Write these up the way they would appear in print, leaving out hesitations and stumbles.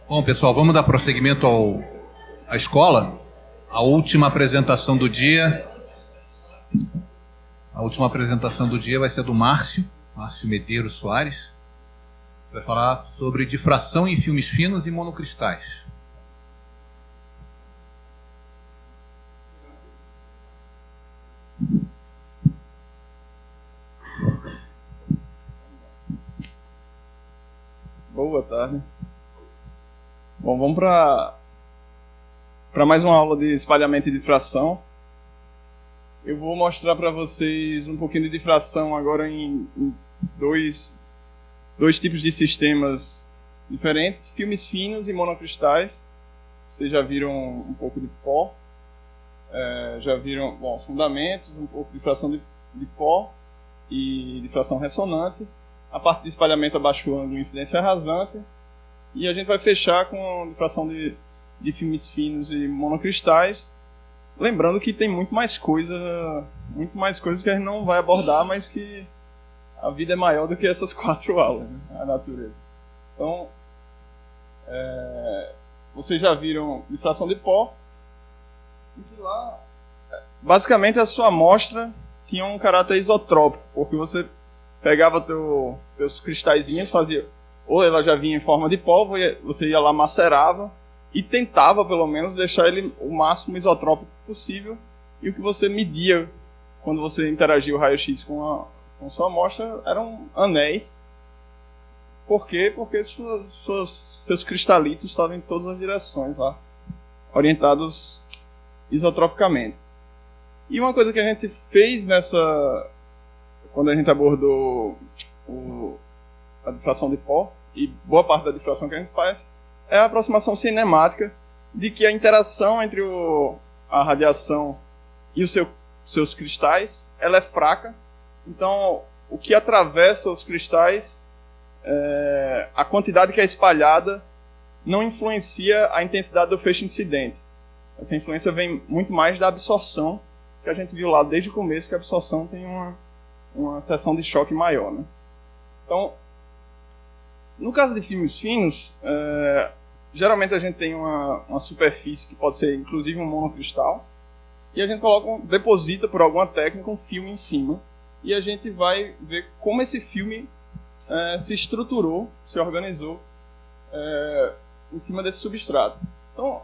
Bom, pessoal, vamos dar prosseguimento à escola. A última apresentação do dia. A última apresentação do dia vai ser do Márcio Medeiros Soares. Vai falar sobre difração em filmes finos e monocristais. Boa tarde. Bom, vamos para mais uma aula de espalhamento e difração. Eu vou mostrar para vocês um pouquinho de difração agora em dois tipos de sistemas diferentes, filmes finos e monocristais. Vocês já viram um pouco de pó, já viram os fundamentos, um pouco de difração de pó e difração ressonante. A parte de espalhamento a baixo ângulo, incidência rasante. E a gente vai fechar com difração de filmes finos e monocristais. Lembrando que tem muito mais coisas que a gente não vai abordar, mas que a vida é maior do que essas 4 aulas, né? A natureza. Então, vocês já viram difração de pó. E que lá, basicamente, a sua amostra tinha um caráter isotrópico, porque você pegava teus cristalzinhos, fazia, ou ela já vinha em forma de pó, você ia lá, macerava e tentava, pelo menos, deixar ele o máximo isotrópico possível. E o que você media quando você interagia o raio-x com sua amostra eram anéis. Por quê? Porque seus cristalitos estavam em todas as direções lá, orientados isotropicamente. E uma coisa que a gente fez quando a gente abordou a difração de pó, e boa parte da difração que a gente faz, é a aproximação cinemática de que a interação entre a radiação e os seus cristais, ela é fraca. Então, o que atravessa os cristais, a quantidade que é espalhada, não influencia a intensidade do feixe incidente. Essa influência vem muito mais da absorção, que a gente viu lá desde o começo, que a absorção tem uma seção de choque maior, né? Então, no caso de filmes finos, geralmente a gente tem uma superfície que pode ser inclusive um monocristal, e a gente deposita por alguma técnica um filme em cima, e a gente vai ver como esse filme se estruturou, se organizou em cima desse substrato. Então,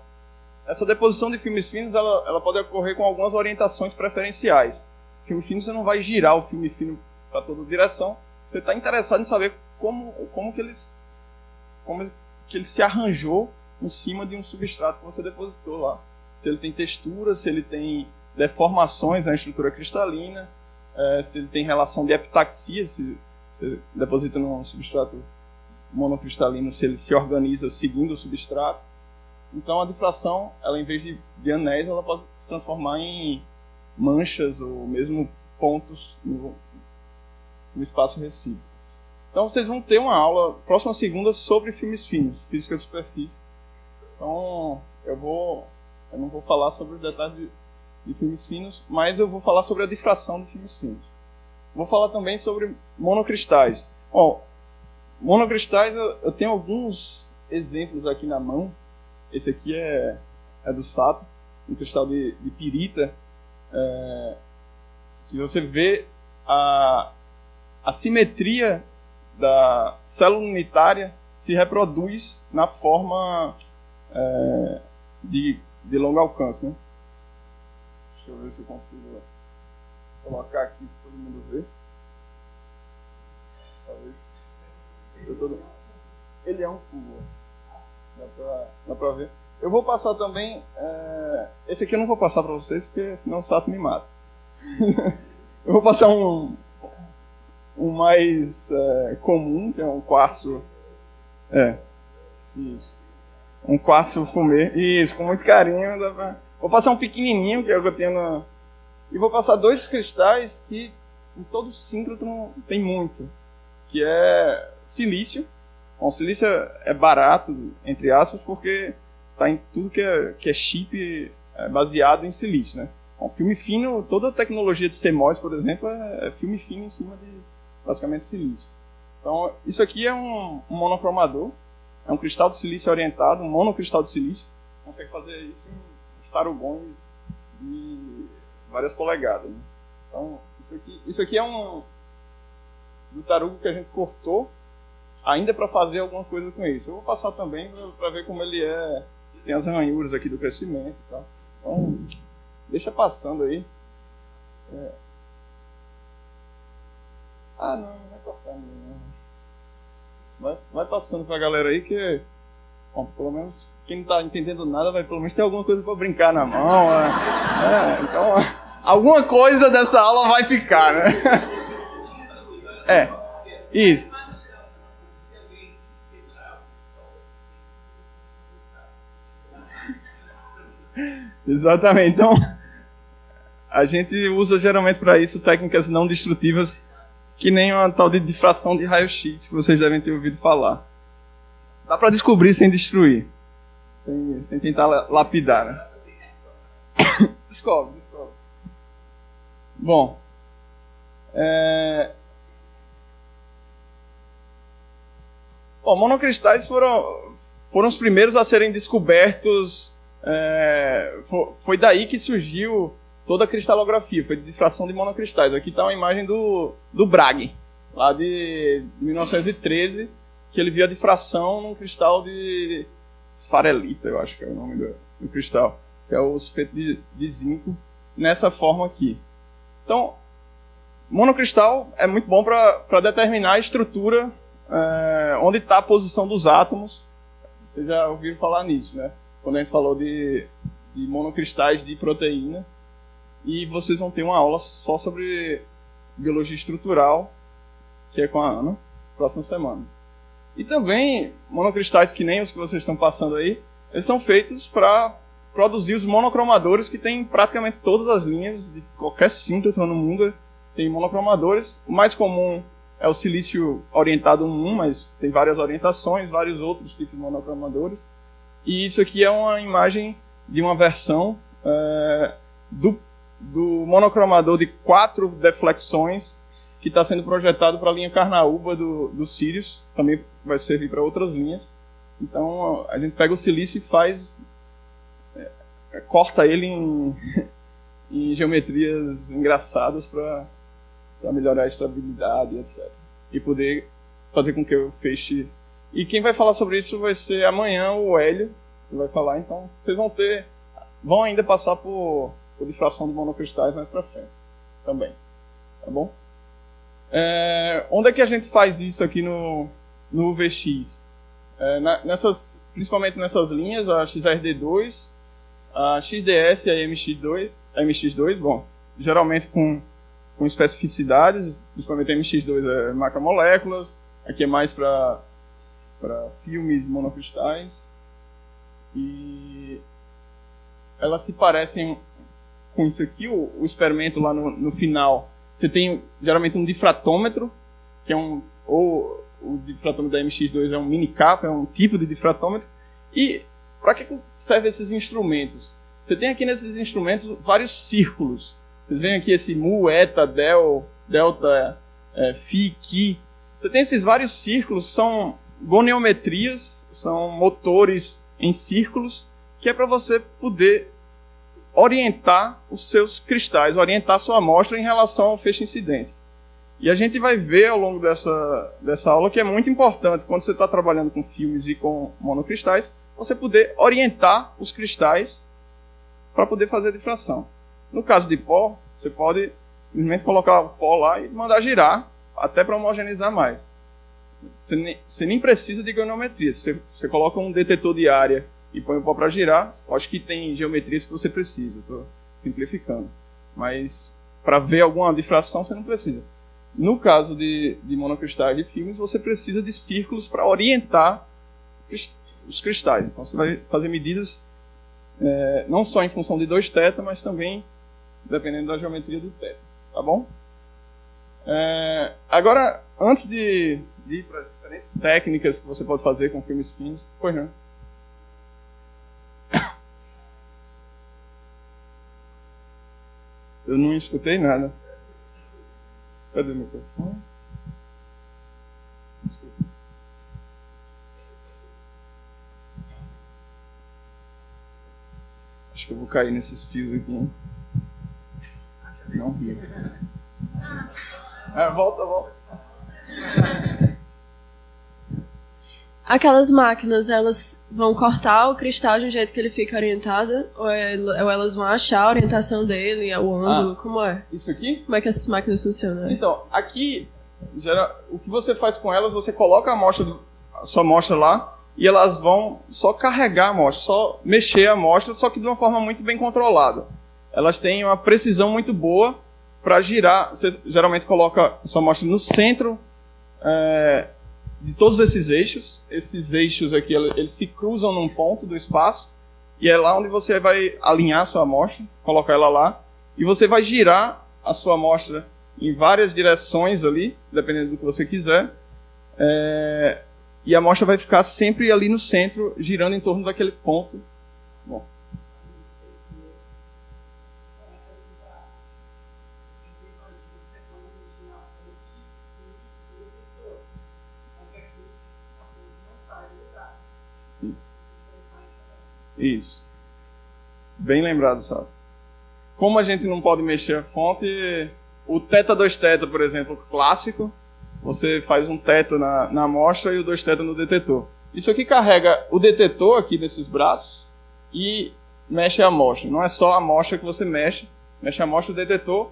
essa deposição de filmes finos ela pode ocorrer com algumas orientações preferenciais. Filme fino, você não vai girar o filme fino para toda direção. Você está interessado em saber como que ele se arranjou em cima de um substrato que você depositou lá. Se ele tem textura, se ele tem deformações na estrutura cristalina, se ele tem relação de epitaxia, se você deposita num substrato monocristalino, se ele se organiza seguindo o substrato. Então a difração, ela, em vez de anéis, ela pode se transformar em manchas ou mesmo pontos no espaço recíproco. Então vocês vão ter uma aula próxima segunda sobre filmes finos, física de superfície. Então eu não vou falar sobre os detalhes de filmes finos, mas eu vou falar sobre a difração de filmes finos. Vou falar também sobre monocristais. Monocristais, eu tenho alguns exemplos aqui na mão. Esse aqui é do Sato, um cristal de pirita, que você vê a simetria da célula unitária se reproduz na forma de longo alcance, né? Deixa eu ver se eu consigo colocar aqui, se todo mundo vê. Talvez. Ele é um cubo. Dá pra ver. Eu vou passar também... esse aqui eu não vou passar pra vocês, porque senão o Sato me mata. Eu vou passar um mais comum, que é um quartzo... Isso. Um quartzo fumê. Isso, com muito carinho. Vou passar um pequenininho, que é o que eu tenho e vou passar 2 cristais que em todo síncroton tem muito. Que é silício. Bom, silício é barato, entre aspas, porque está em tudo que é chip baseado em silício, né? Bom, filme fino, toda a tecnologia de CMOS, por exemplo, é filme fino em cima de, basicamente, silício. Então, isso aqui é um monocromador. É um cristal de silício orientado, um monocristal de silício. Consegue fazer isso em tarugões de várias polegadas. Né? Então, isso aqui é do tarugo que a gente cortou, ainda para fazer alguma coisa com isso. Eu vou passar também para ver como ele é. Tem as ranhuras aqui do crescimento e tal. Então, deixa passando aí. Não vai cortar não. Vai passando pra galera aí que, bom, pelo menos quem não tá entendendo nada vai pelo menos ter alguma coisa para brincar na mão. Então, alguma coisa dessa aula vai ficar, né? Isso. Exatamente. Então, a gente usa geralmente para isso técnicas não destrutivas, que nem uma tal de difração de raio-x, que vocês devem ter ouvido falar. Dá para descobrir sem destruir, sem tentar lapidar, né? Descobre. Bom, monocristais foram os primeiros a serem descobertos. Foi daí que surgiu toda a cristalografia, foi de difração de monocristais. Aqui está uma imagem do Bragg, lá de 1913, que ele viu a difração num cristal de esfarelita, eu acho que é o nome do cristal, que é o sulfeto de zinco, nessa forma aqui. Então, monocristal é muito bom para determinar a estrutura, onde está a posição dos átomos. Vocês já ouviram falar nisso, né? Quando a gente falou de monocristais de proteína. E vocês vão ter uma aula só sobre biologia estrutural, que é com a Ana, próxima semana. E também, monocristais que nem os que vocês estão passando aí, eles são feitos para produzir os monocromadores, que tem praticamente todas as linhas de qualquer síntese no mundo. Tem monocromadores. O mais comum é o silício orientado 1, mas tem várias orientações, vários outros tipos de monocromadores. E isso aqui é uma imagem de uma versão do monocromador de 4 deflexões que está sendo projetado para a linha Carnaúba do Sirius. Também vai servir para outras linhas. Então a gente pega o silício e faz... corta ele em geometrias engraçadas para melhorar a estabilidade, etc. E poder fazer com que o feixe... E quem vai falar sobre isso vai ser amanhã o Hélio, que vai falar. Então vocês vão ainda passar por difração de monocristais mais para frente também. Tá bom? Onde é que a gente faz isso aqui no UVX? Principalmente nessas linhas, a XRD2, a XDS e a MX2, bom, geralmente com especificidades, principalmente a MX2 é macromoléculas, aqui é mais para filmes monocristais, e elas se parecem com isso aqui. O experimento lá no final, você tem geralmente um difratômetro, que é ou o difratômetro da MX2 é um mini capa, é um tipo de difratômetro. E para que servem esses instrumentos? Você tem aqui nesses instrumentos vários círculos. Vocês veem aqui esse mu, eta, delta, phi, chi. Você tem esses vários círculos, são goniometrias, são motores em círculos, que é para você poder orientar os seus cristais, orientar a sua amostra em relação ao feixe incidente. E a gente vai ver ao longo dessa aula que é muito importante, quando você está trabalhando com filmes e com monocristais, você poder orientar os cristais para poder fazer a difração. No caso de pó, você pode simplesmente colocar o pó lá e mandar girar, até para homogeneizar mais. Você nem precisa de goniometria. Você coloca um detetor de área e põe o pó para girar. Eu acho que tem geometrias que você precisa, estou simplificando. Mas para ver alguma difração você não precisa. No caso de monocristais de filmes, você precisa de círculos para orientar os cristais. Então você vai fazer medidas não só em função de 2θ, mas também dependendo da geometria do θ. Tá bom? Agora, antes de ir para diferentes técnicas que você pode fazer com filmes finos, pois não. Eu não escutei nada. Cadê o microfone? Desculpa. que eu vou cair nesses fios aqui. Não rio. Volta. Aquelas máquinas, elas vão cortar o cristal de um jeito que ele fica orientado? Ou elas vão achar a orientação dele, o ângulo? Como é? Isso aqui? Como é que essas máquinas funcionam? Então, aqui, o que você faz com elas, você coloca a sua amostra lá, e elas vão só carregar a amostra, só mexer a amostra, só que de uma forma muito bem controlada. Elas têm uma precisão muito boa para girar. Você geralmente coloca a sua amostra no centro de todos esses eixos. Esses eixos aqui, eles se cruzam num ponto do espaço, e é lá onde você vai alinhar a sua amostra, colocar ela lá, e você vai girar a sua amostra em várias direções ali, dependendo do que você quiser, e a amostra vai ficar sempre ali no centro, girando em torno daquele ponto. Bom. Isso. Bem lembrado, sabe? Como a gente não pode mexer a fonte, o θ 2θ, por exemplo, clássico, você faz um θ na amostra e o 2θ no detetor. Isso aqui carrega o detetor aqui desses braços e mexe a amostra. Não é só a amostra que você mexe a amostra do detetor,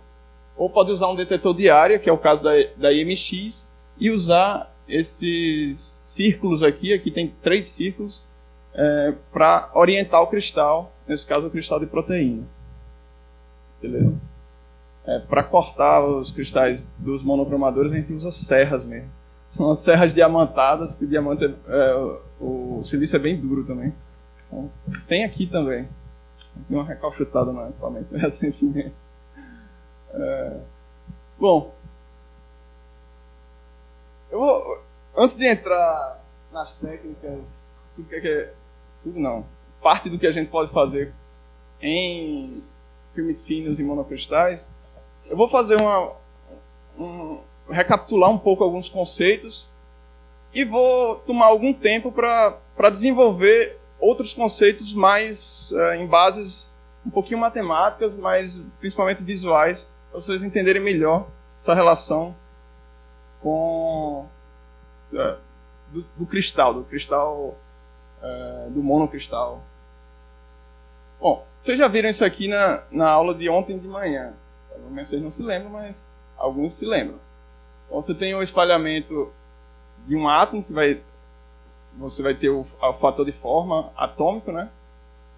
ou pode usar um detetor de área, que é o caso da IMX, e usar esses círculos aqui tem 3 círculos, para orientar o cristal, nesse caso o cristal de proteína. Beleza? Para cortar os cristais dos monocromadores, a gente usa serras mesmo. São as serras diamantadas, que o silício é bem duro também. Então, tem aqui também. Tem uma recalchutada no equipamento recentemente. Bom, antes de entrar nas técnicas, parte do que a gente pode fazer em filmes finos e monocristais, eu vou fazer recapitular um pouco alguns conceitos e vou tomar algum tempo para desenvolver outros conceitos mais em bases um pouquinho matemáticas, mas principalmente visuais, para vocês entenderem melhor essa relação do cristal, do monocristal. Bom, vocês já viram isso aqui na aula de ontem de manhã. Provavelmente vocês não se lembram, mas alguns se lembram. Então você tem o espalhamento de um átomo, você vai ter o fator de forma atômico, né?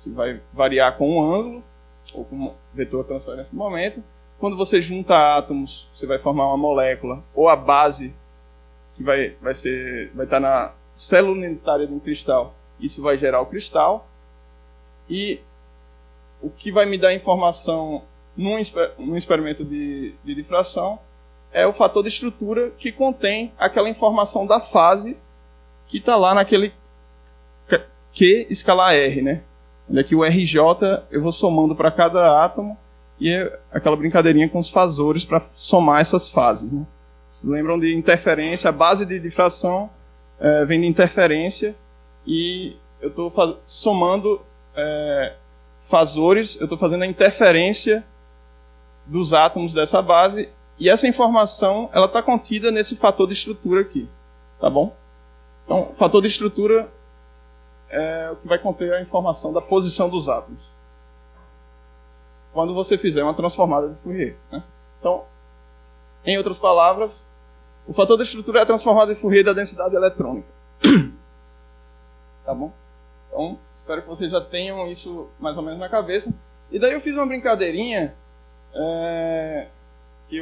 Que vai variar com um ângulo, ou com um vetor de transferência do momento. Quando você junta átomos, você vai formar uma molécula, ou a base, que vai estar na célula unitária de um cristal. Isso vai gerar o cristal. E o que vai me dar informação num experimento de difração é o fator de estrutura, que contém aquela informação da fase que está lá naquele Q escalar R, né? Onde é que o RJ eu vou somando para cada átomo, e é aquela brincadeirinha com os fasores para somar essas fases, né? Vocês lembram de interferência? A base de difração vem de interferência, e eu estou somando fasores, eu estou fazendo a interferência dos átomos dessa base, e essa informação ela está contida nesse fator de estrutura aqui, tá bom? Então, o fator de estrutura é o que vai conter a informação da posição dos átomos quando você fizer uma transformada de Fourier, né? Então, em outras palavras, o fator de estrutura é a transformada de Fourier da densidade eletrônica. Tá bom? Então, espero que vocês já tenham isso mais ou menos na cabeça. E daí eu fiz uma brincadeirinha que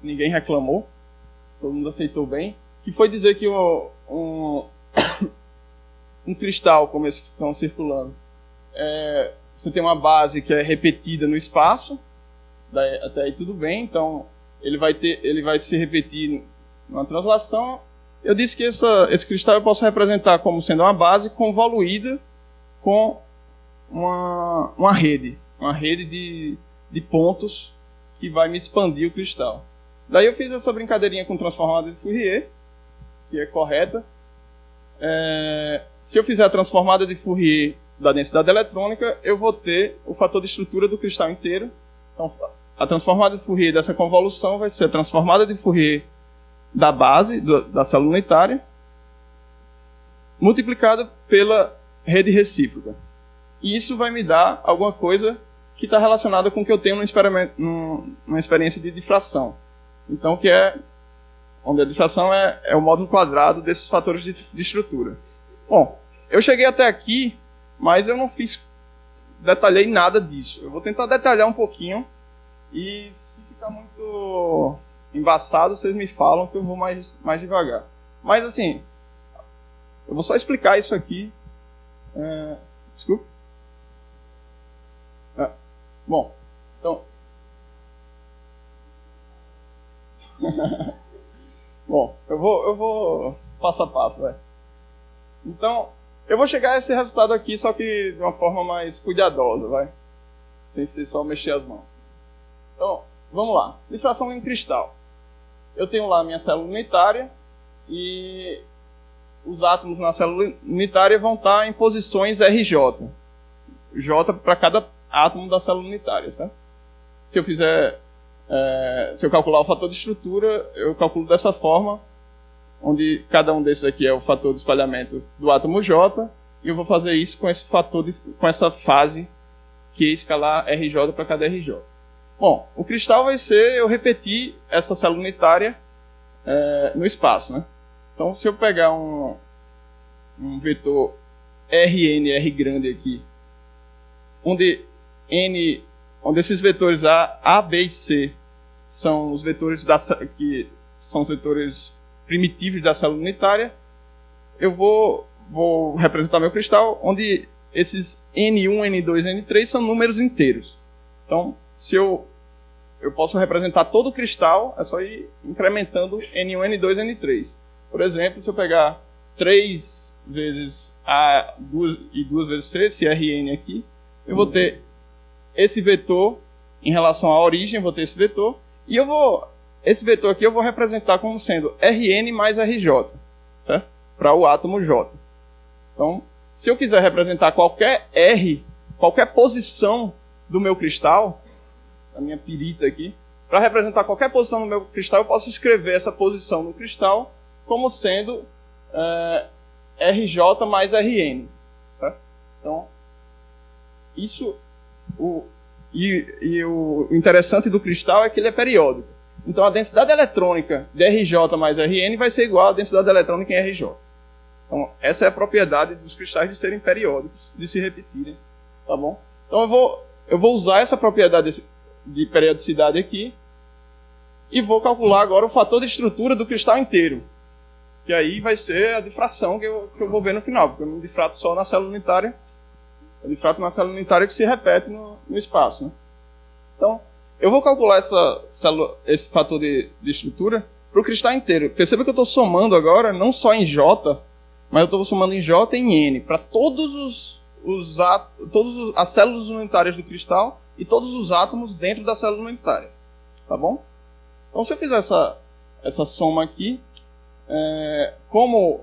ninguém reclamou, todo mundo aceitou bem, que foi dizer que um cristal, como esse que estão circulando, você tem uma base que é repetida no espaço, até aí tudo bem, então ele vai se repetir numa translação. Eu disse que esse cristal eu posso representar como sendo uma base convoluída com uma rede de pontos que vai me expandir o cristal. Daí eu fiz essa brincadeirinha com transformada de Fourier, que é correta. Se eu fizer a transformada de Fourier da densidade eletrônica, eu vou ter o fator de estrutura do cristal inteiro. Então, a transformada de Fourier dessa convolução vai ser a transformada de Fourier da base, da célula unitária, multiplicada pela rede recíproca. E isso vai me dar alguma coisa que está relacionada com o que eu tenho numa experiência de difração. Então, que é onde a difração é o módulo quadrado desses fatores de estrutura. Bom, eu cheguei até aqui, mas eu não detalhei nada disso. Eu vou tentar detalhar um pouquinho e se ficar muito embaçado, vocês me falam que eu vou mais devagar. Mas assim, eu vou só explicar isso aqui. Desculpa. Bom, então... Bom, eu vou passo a passo, vai. Então, eu vou chegar a esse resultado aqui, só que de uma forma mais cuidadosa, vai. Sem ser só mexer as mãos. Então, vamos lá. Difração em cristal. Eu tenho lá a minha célula unitária e os átomos na célula unitária vão estar em posições RJ. J para cada átomo da célula unitária, certo? Se eu calcular o fator de estrutura, eu calculo dessa forma, onde cada um desses aqui é o fator de espalhamento do átomo J, e eu vou fazer isso com esse fator com essa fase Q escalar RJ para cada RJ. Bom, o cristal vai ser eu repetir essa célula unitária no espaço, né? Então, se eu pegar um vetor Rn, R grande aqui, onde esses vetores A, B e C são os vetores que são os vetores primitivos da célula unitária, eu vou representar meu cristal, onde esses N1, N2 e N3 são números inteiros. Então, se eu posso representar todo o cristal, é só ir incrementando N1, N2 e N3. Por exemplo, se eu pegar 3 vezes A e 2 vezes C, esse Rn aqui, eu vou ter esse vetor em relação à origem, vou ter esse vetor, e esse vetor aqui eu vou representar como sendo Rn mais Rj, certo? Para o átomo J. Então, se eu quiser representar qualquer R, qualquer posição do meu cristal, a minha pirita aqui, para representar qualquer posição no meu cristal, eu posso escrever essa posição no cristal como sendo RJ mais Rn. Tá? Então, isso... O interessante do cristal é que ele é periódico. Então, a densidade eletrônica de RJ mais Rn vai ser igual à densidade eletrônica em RJ. Então, essa é a propriedade dos cristais de serem periódicos, de se repetirem. Tá bom? Então, eu vou usar essa propriedade de periodicidade aqui e vou calcular agora o fator de estrutura do cristal inteiro. Que aí vai ser a difração que eu vou ver no final, porque eu não difrato só na célula unitária. Eu difrato na célula unitária que se repete no espaço. Né? Então, eu vou calcular esse fator de estrutura para o cristal inteiro. Perceba que eu estou somando agora, não só em J, mas eu estou somando em J e em N, para todas as células unitárias do cristal e todos os átomos dentro da célula unitária. Tá bom? Então, se eu fizer essa soma aqui, como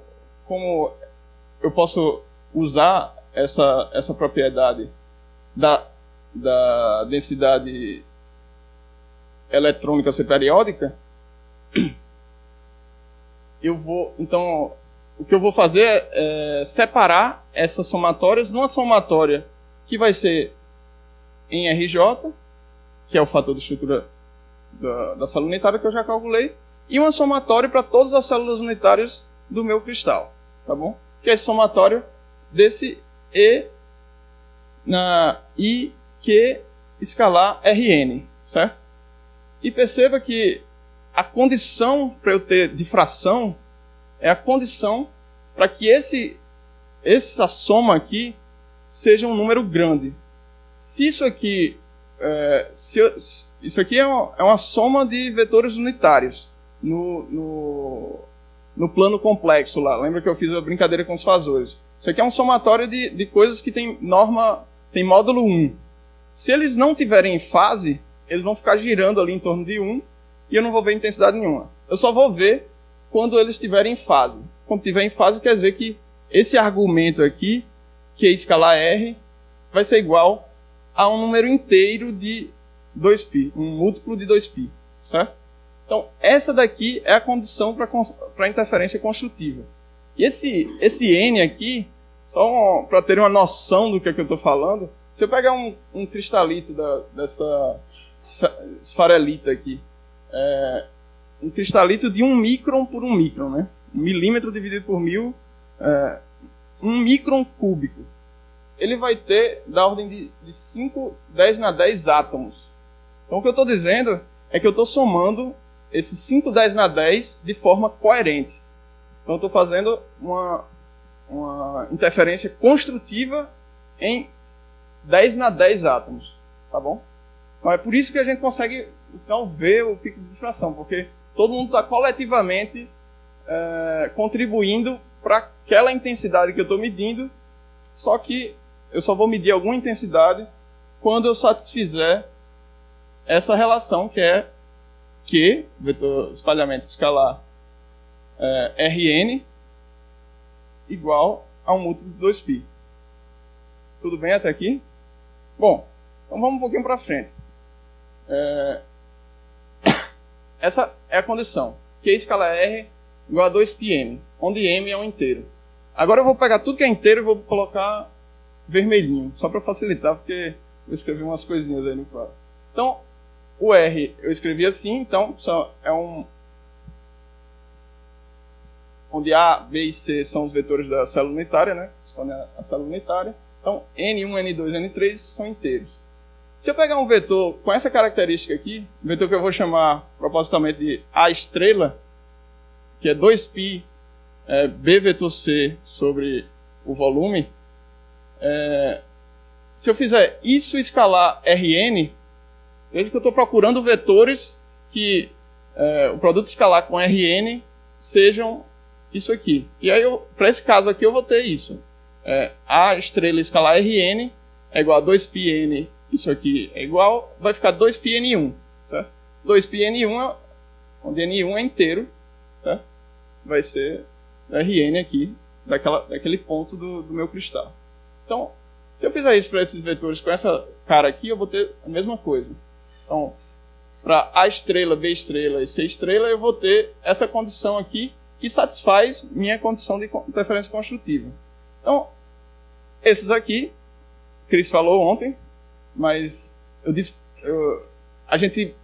eu posso usar essa propriedade da densidade eletrônica ser periódica, então, o que eu vou fazer é separar essas somatórias numa somatória que vai ser em RJ, que é o fator de estrutura da célula unitária que eu já calculei, e uma somatória para todas as células unitárias do meu cristal, tá bom? Que é esse somatório desse E na I, Q escalar Rn, certo? E perceba que a condição para eu ter difração é a condição para que essa soma aqui seja um número grande. Se isso aqui isso aqui é uma soma de vetores unitários no plano complexo lá. Lembra que eu fiz a brincadeira com os fasores? Isso aqui é um somatório de coisas que tem módulo 1. Se eles não tiverem em fase, eles vão ficar girando ali em torno de 1 e eu não vou ver intensidade nenhuma. Eu só vou ver quando eles estiverem em fase. Quando estiver em fase, quer dizer que esse argumento aqui Q escalar R vai ser igual a um número inteiro de 2π, um múltiplo de 2π, certo? Então, essa daqui é a condição para a interferência construtiva. E esse N aqui, só para ter uma noção do que é que eu estou falando, se eu pegar um cristalito dessa esfarelita aqui, um cristalito de 1 micron por 1 micron, né? 1 milímetro dividido por 1000, 1 micron cúbico. Ele vai ter da ordem de 5, 10 na 10 átomos. Então, o que eu estou dizendo é que eu estou somando esses 5, 10 na 10 de forma coerente. Então, eu estou fazendo uma interferência construtiva em 10 na 10 átomos. Tá bom? Então, é por isso que a gente consegue então, ver o pico de difração, porque todo mundo está coletivamente contribuindo para aquela intensidade que eu estou medindo, só que eu só vou medir alguma intensidade quando eu satisfizer essa relação que é Q, vetor espalhamento escalar, Rn, igual a um múltiplo de 2π. Tudo bem até aqui? Bom, então vamos um pouquinho para frente. Essa é a condição. Q escalar R igual a 2πm, onde m é um inteiro. Agora eu vou pegar tudo que é inteiro e vou colocar vermelhinho, só para facilitar, porque eu escrevi umas coisinhas aí no quadro. Então, o R eu escrevi assim, então é onde A, B e C são os vetores da célula unitária, né? Expõe a célula unitária. Então, N1, N2, N3 são inteiros. Se eu pegar um vetor com essa característica aqui, um vetor que eu vou chamar propositalmente de A estrela, que é 2π B vetor C sobre o volume, se eu fizer isso escalar Rn, veja que eu estou procurando vetores que o produto escalar com Rn sejam isso aqui. E aí, para esse caso aqui, eu vou ter isso. A estrela escalar Rn é igual a 2πn, isso aqui é igual, vai ficar 2πn1. Tá? 2πn1, onde n1 é inteiro, tá? Vai ser Rn aqui, daquele ponto do meu cristal. Então, se eu fizer isso para esses vetores com essa cara aqui, eu vou ter a mesma coisa. Então, para A estrela, B estrela e C estrela, eu vou ter essa condição aqui que satisfaz minha condição de interferência construtiva. Então, esses aqui, Cris falou ontem, mas a gente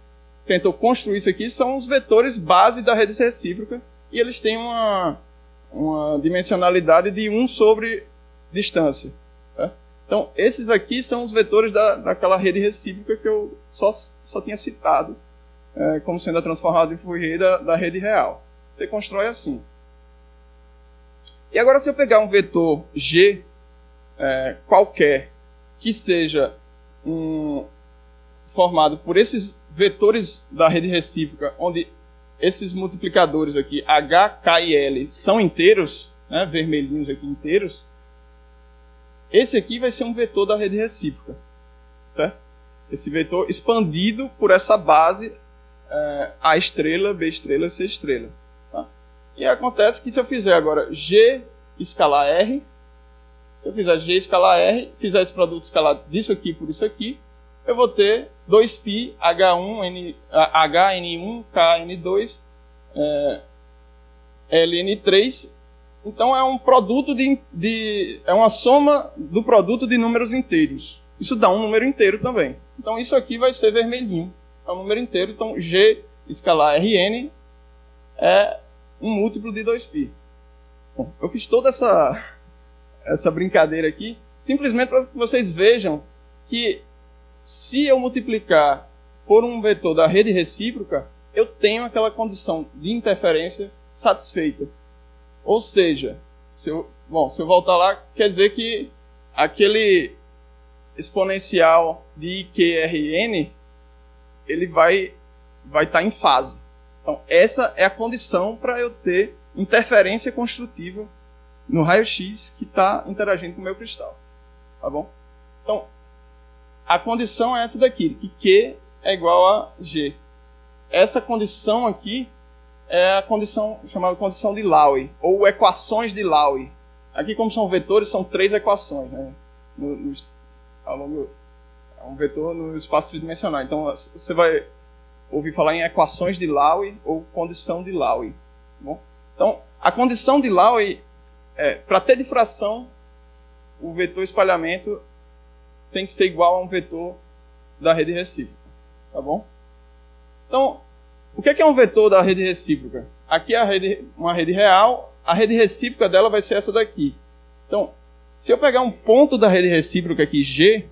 tentou construir isso aqui, são os vetores base da rede recíproca, e eles têm uma dimensionalidade de 1 sobre distância. Tá? Então, esses aqui são os vetores daquela rede recíproca que eu só tinha citado como sendo a transformada de Fourier da rede real. Você constrói assim. E agora, se eu pegar um vetor G qualquer que seja formado por esses vetores da rede recíproca, onde esses multiplicadores aqui, H, K e L, são inteiros, né, vermelhinhos aqui inteiros, esse aqui vai ser um vetor da rede recíproca. Certo? Esse vetor expandido por essa base A estrela, B estrela, C estrela. Tá? E acontece que se eu fizer agora G escalar R, se eu fizer G escalar R, fizer esse produto escalar disso aqui por isso aqui, eu vou ter 2π H1, HN1, KN2, LN3. Então é um produto é uma soma do produto de números inteiros. Isso dá um número inteiro também. Então isso aqui vai ser vermelhinho. É um número inteiro. Então G escalar Rn é um múltiplo de 2π. Bom, eu fiz toda essa brincadeira aqui simplesmente para que vocês vejam que se eu multiplicar por um vetor da rede recíproca, eu tenho aquela condição de interferência satisfeita. Ou seja, se eu voltar lá, quer dizer que aquele exponencial de IQRN ele vai estar em fase. Então, essa é a condição para eu ter interferência construtiva no raio-x que está interagindo com o meu cristal. Tá bom? Então, a condição é essa daqui, que Q é igual a G. Essa condição aqui é a condição chamada condição de Laue, ou equações de Laue. Aqui, como são vetores, são 3 equações, né? Ao longo, é um vetor no espaço tridimensional. Então, você vai ouvir falar em equações de Laue ou condição de Laue. Tá bom? Então, a condição de Laue, para ter difração, o vetor espalhamento tem que ser igual a um vetor da rede recíproca. Tá bom? Então, o que é um vetor da rede recíproca? Aqui é uma rede real, a rede recíproca dela vai ser essa daqui. Então, se eu pegar um ponto da rede recíproca aqui, G,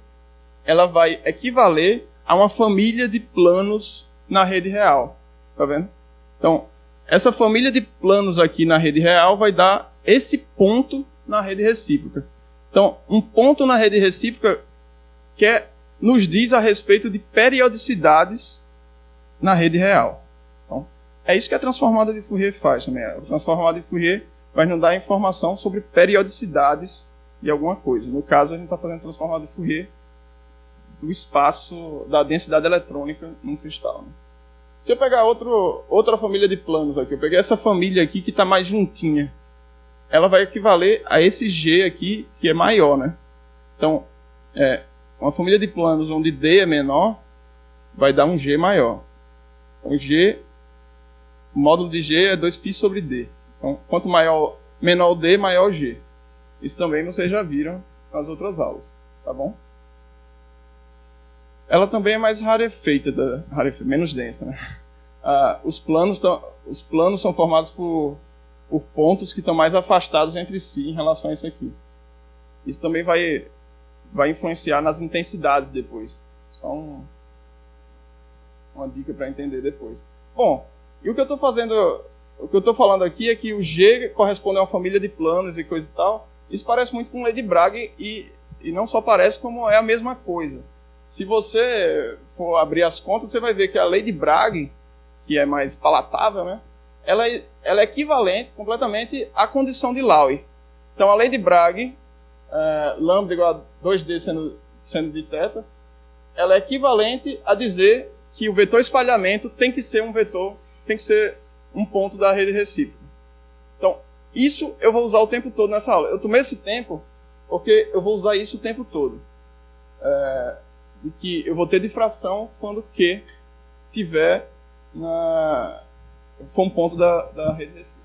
ela vai equivaler a uma família de planos na rede real. Tá vendo? Então, essa família de planos aqui na rede real vai dar esse ponto na rede recíproca. Então, um ponto na rede recíproca nos diz a respeito de periodicidades na rede real. Então, é isso que a transformada de Fourier faz também. A transformada de Fourier vai nos dar informação sobre periodicidades de alguma coisa. No caso, a gente está fazendo transformada de Fourier do espaço da densidade eletrônica num cristal. Né? Se eu pegar outra família de planos aqui, eu peguei essa família aqui que está mais juntinha, ela vai equivaler a esse G aqui, que é maior, né? Então, uma família de planos onde D é menor, vai dar um G maior. Então, o módulo de G é 2π sobre D. Então, quanto menor o D, maior o G. Isso também vocês já viram nas outras aulas, tá bom? Ela também é mais rarefeita, menos densa, né? Os planos são formados por pontos que estão mais afastados entre si em relação a isso aqui. Isso também vai influenciar nas intensidades depois. Só uma dica para entender depois. Bom, e o que eu estou falando aqui é que o G corresponde a uma família de planos e coisa e tal. Isso parece muito com lei de Bragg e não só parece, como é a mesma coisa. Se você for abrir as contas, você vai ver que a lei de Bragg, que é mais palatável, né? Ela é equivalente completamente à condição de Laue. Então, a lei de Bragg, lambda igual a 2D sendo de θ, ela é equivalente a dizer que o vetor espalhamento tem que ser um ponto da rede recíproca. Então, isso eu vou usar o tempo todo nessa aula. Eu tomei esse tempo porque eu vou usar isso o tempo todo. E que eu vou ter difração quando Q for um ponto da rede recíproca.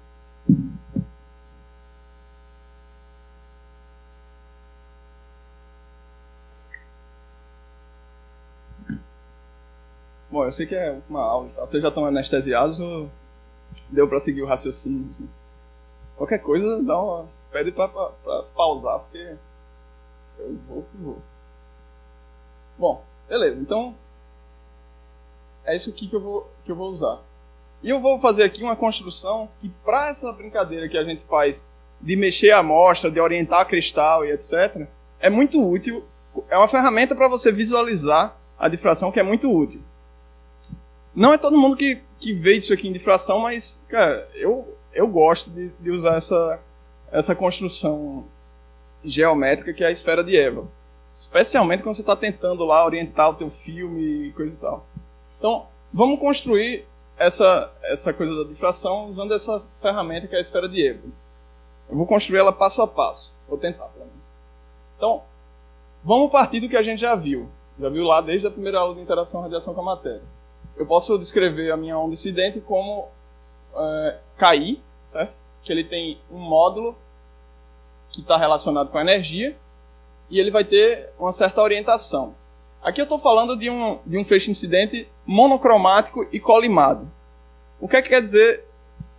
Bom, eu sei que é uma aula e tal. Vocês já estão anestesiados ou deu para seguir o raciocínio? Assim? Qualquer coisa, pede para pausar, porque eu vou. Bom, beleza. Então, é isso aqui que eu vou usar. E eu vou fazer aqui uma construção que, para essa brincadeira que a gente faz de mexer a amostra, de orientar cristal e etc., é muito útil. É uma ferramenta para você visualizar a difração que é muito útil. Não é todo mundo que vê isso aqui em difração, mas, cara, eu gosto de usar essa construção geométrica que é a esfera de Evans. Especialmente quando você está tentando lá orientar o teu filme e coisa e tal. Então, vamos construir essa coisa da difração usando essa ferramenta que é a esfera de Evans. Eu vou construir ela passo a passo. Vou tentar, pelo menos. Então, vamos partir do que a gente já viu. Já viu lá desde a primeira aula de interação e radiação com a matéria. Eu posso descrever a minha onda incidente como KI, certo? Que ele tem um módulo que está relacionado com a energia e ele vai ter uma certa orientação. Aqui eu estou falando de um feixe incidente monocromático e colimado. O que é que quer dizer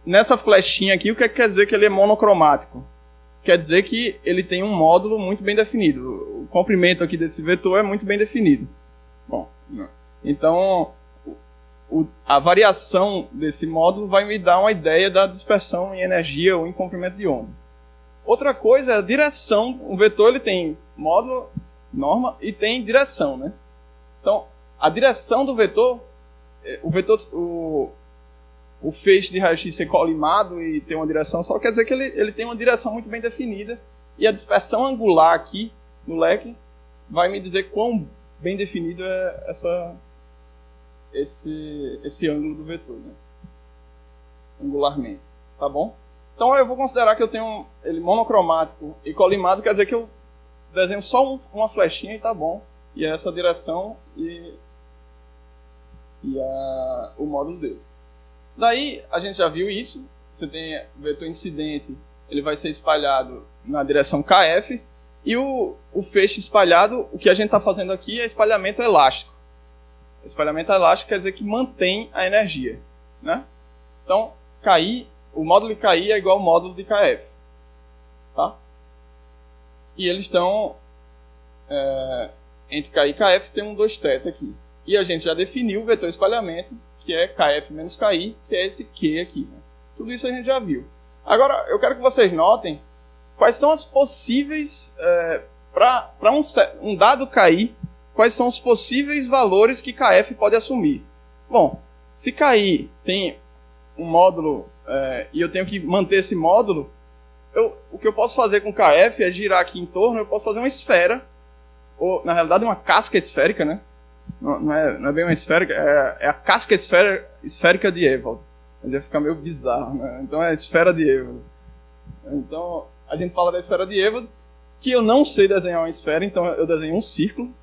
nessa flechinha aqui? O que é que quer dizer que ele é monocromático? Quer dizer que ele tem um módulo muito bem definido. O comprimento aqui desse vetor é muito bem definido. Bom, então a variação desse módulo vai me dar uma ideia da dispersão em energia ou em comprimento de onda. Outra coisa é a direção. O vetor ele tem módulo, norma e tem direção, né? Então, a direção do vetor, o feixe de raio-x ser colimado e ter uma direção só, quer dizer que ele tem uma direção muito bem definida e a dispersão angular aqui no leque vai me dizer quão bem definido é esse ângulo do vetor, né? Angularmente, tá bom? Então eu vou considerar que eu tenho ele monocromático e colimado, quer dizer que eu desenho só uma flechinha e tá bom. E é essa direção e o módulo dele. Daí a gente já viu isso. Você tem o vetor incidente, ele vai ser espalhado na direção KF. E o feixe espalhado, o que a gente está fazendo aqui é espalhamento elástico. Espalhamento elástico quer dizer que mantém a energia, né? Então, o módulo de KI é igual ao módulo de KF. Tá? E eles estão... entre KI e KF tem um 2θ aqui. E a gente já definiu o vetor espalhamento, que é KF menos KI, que é esse Q aqui. Né? Tudo isso a gente já viu. Agora, eu quero que vocês notem quais são as possíveis... para um dado KI, quais são os possíveis valores que KF pode assumir. Bom, se KI tem um módulo e eu tenho que manter esse módulo, o que eu posso fazer com KF é girar aqui em torno, eu posso fazer uma esfera, ou na realidade uma casca esférica, né? Não é bem uma esférica, é a casca esférica de Ewald. Mas ia ficar meio bizarro, né? Então é a esfera de Ewald. Então a gente fala da esfera de Ewald, que eu não sei desenhar uma esfera, então eu desenho um círculo.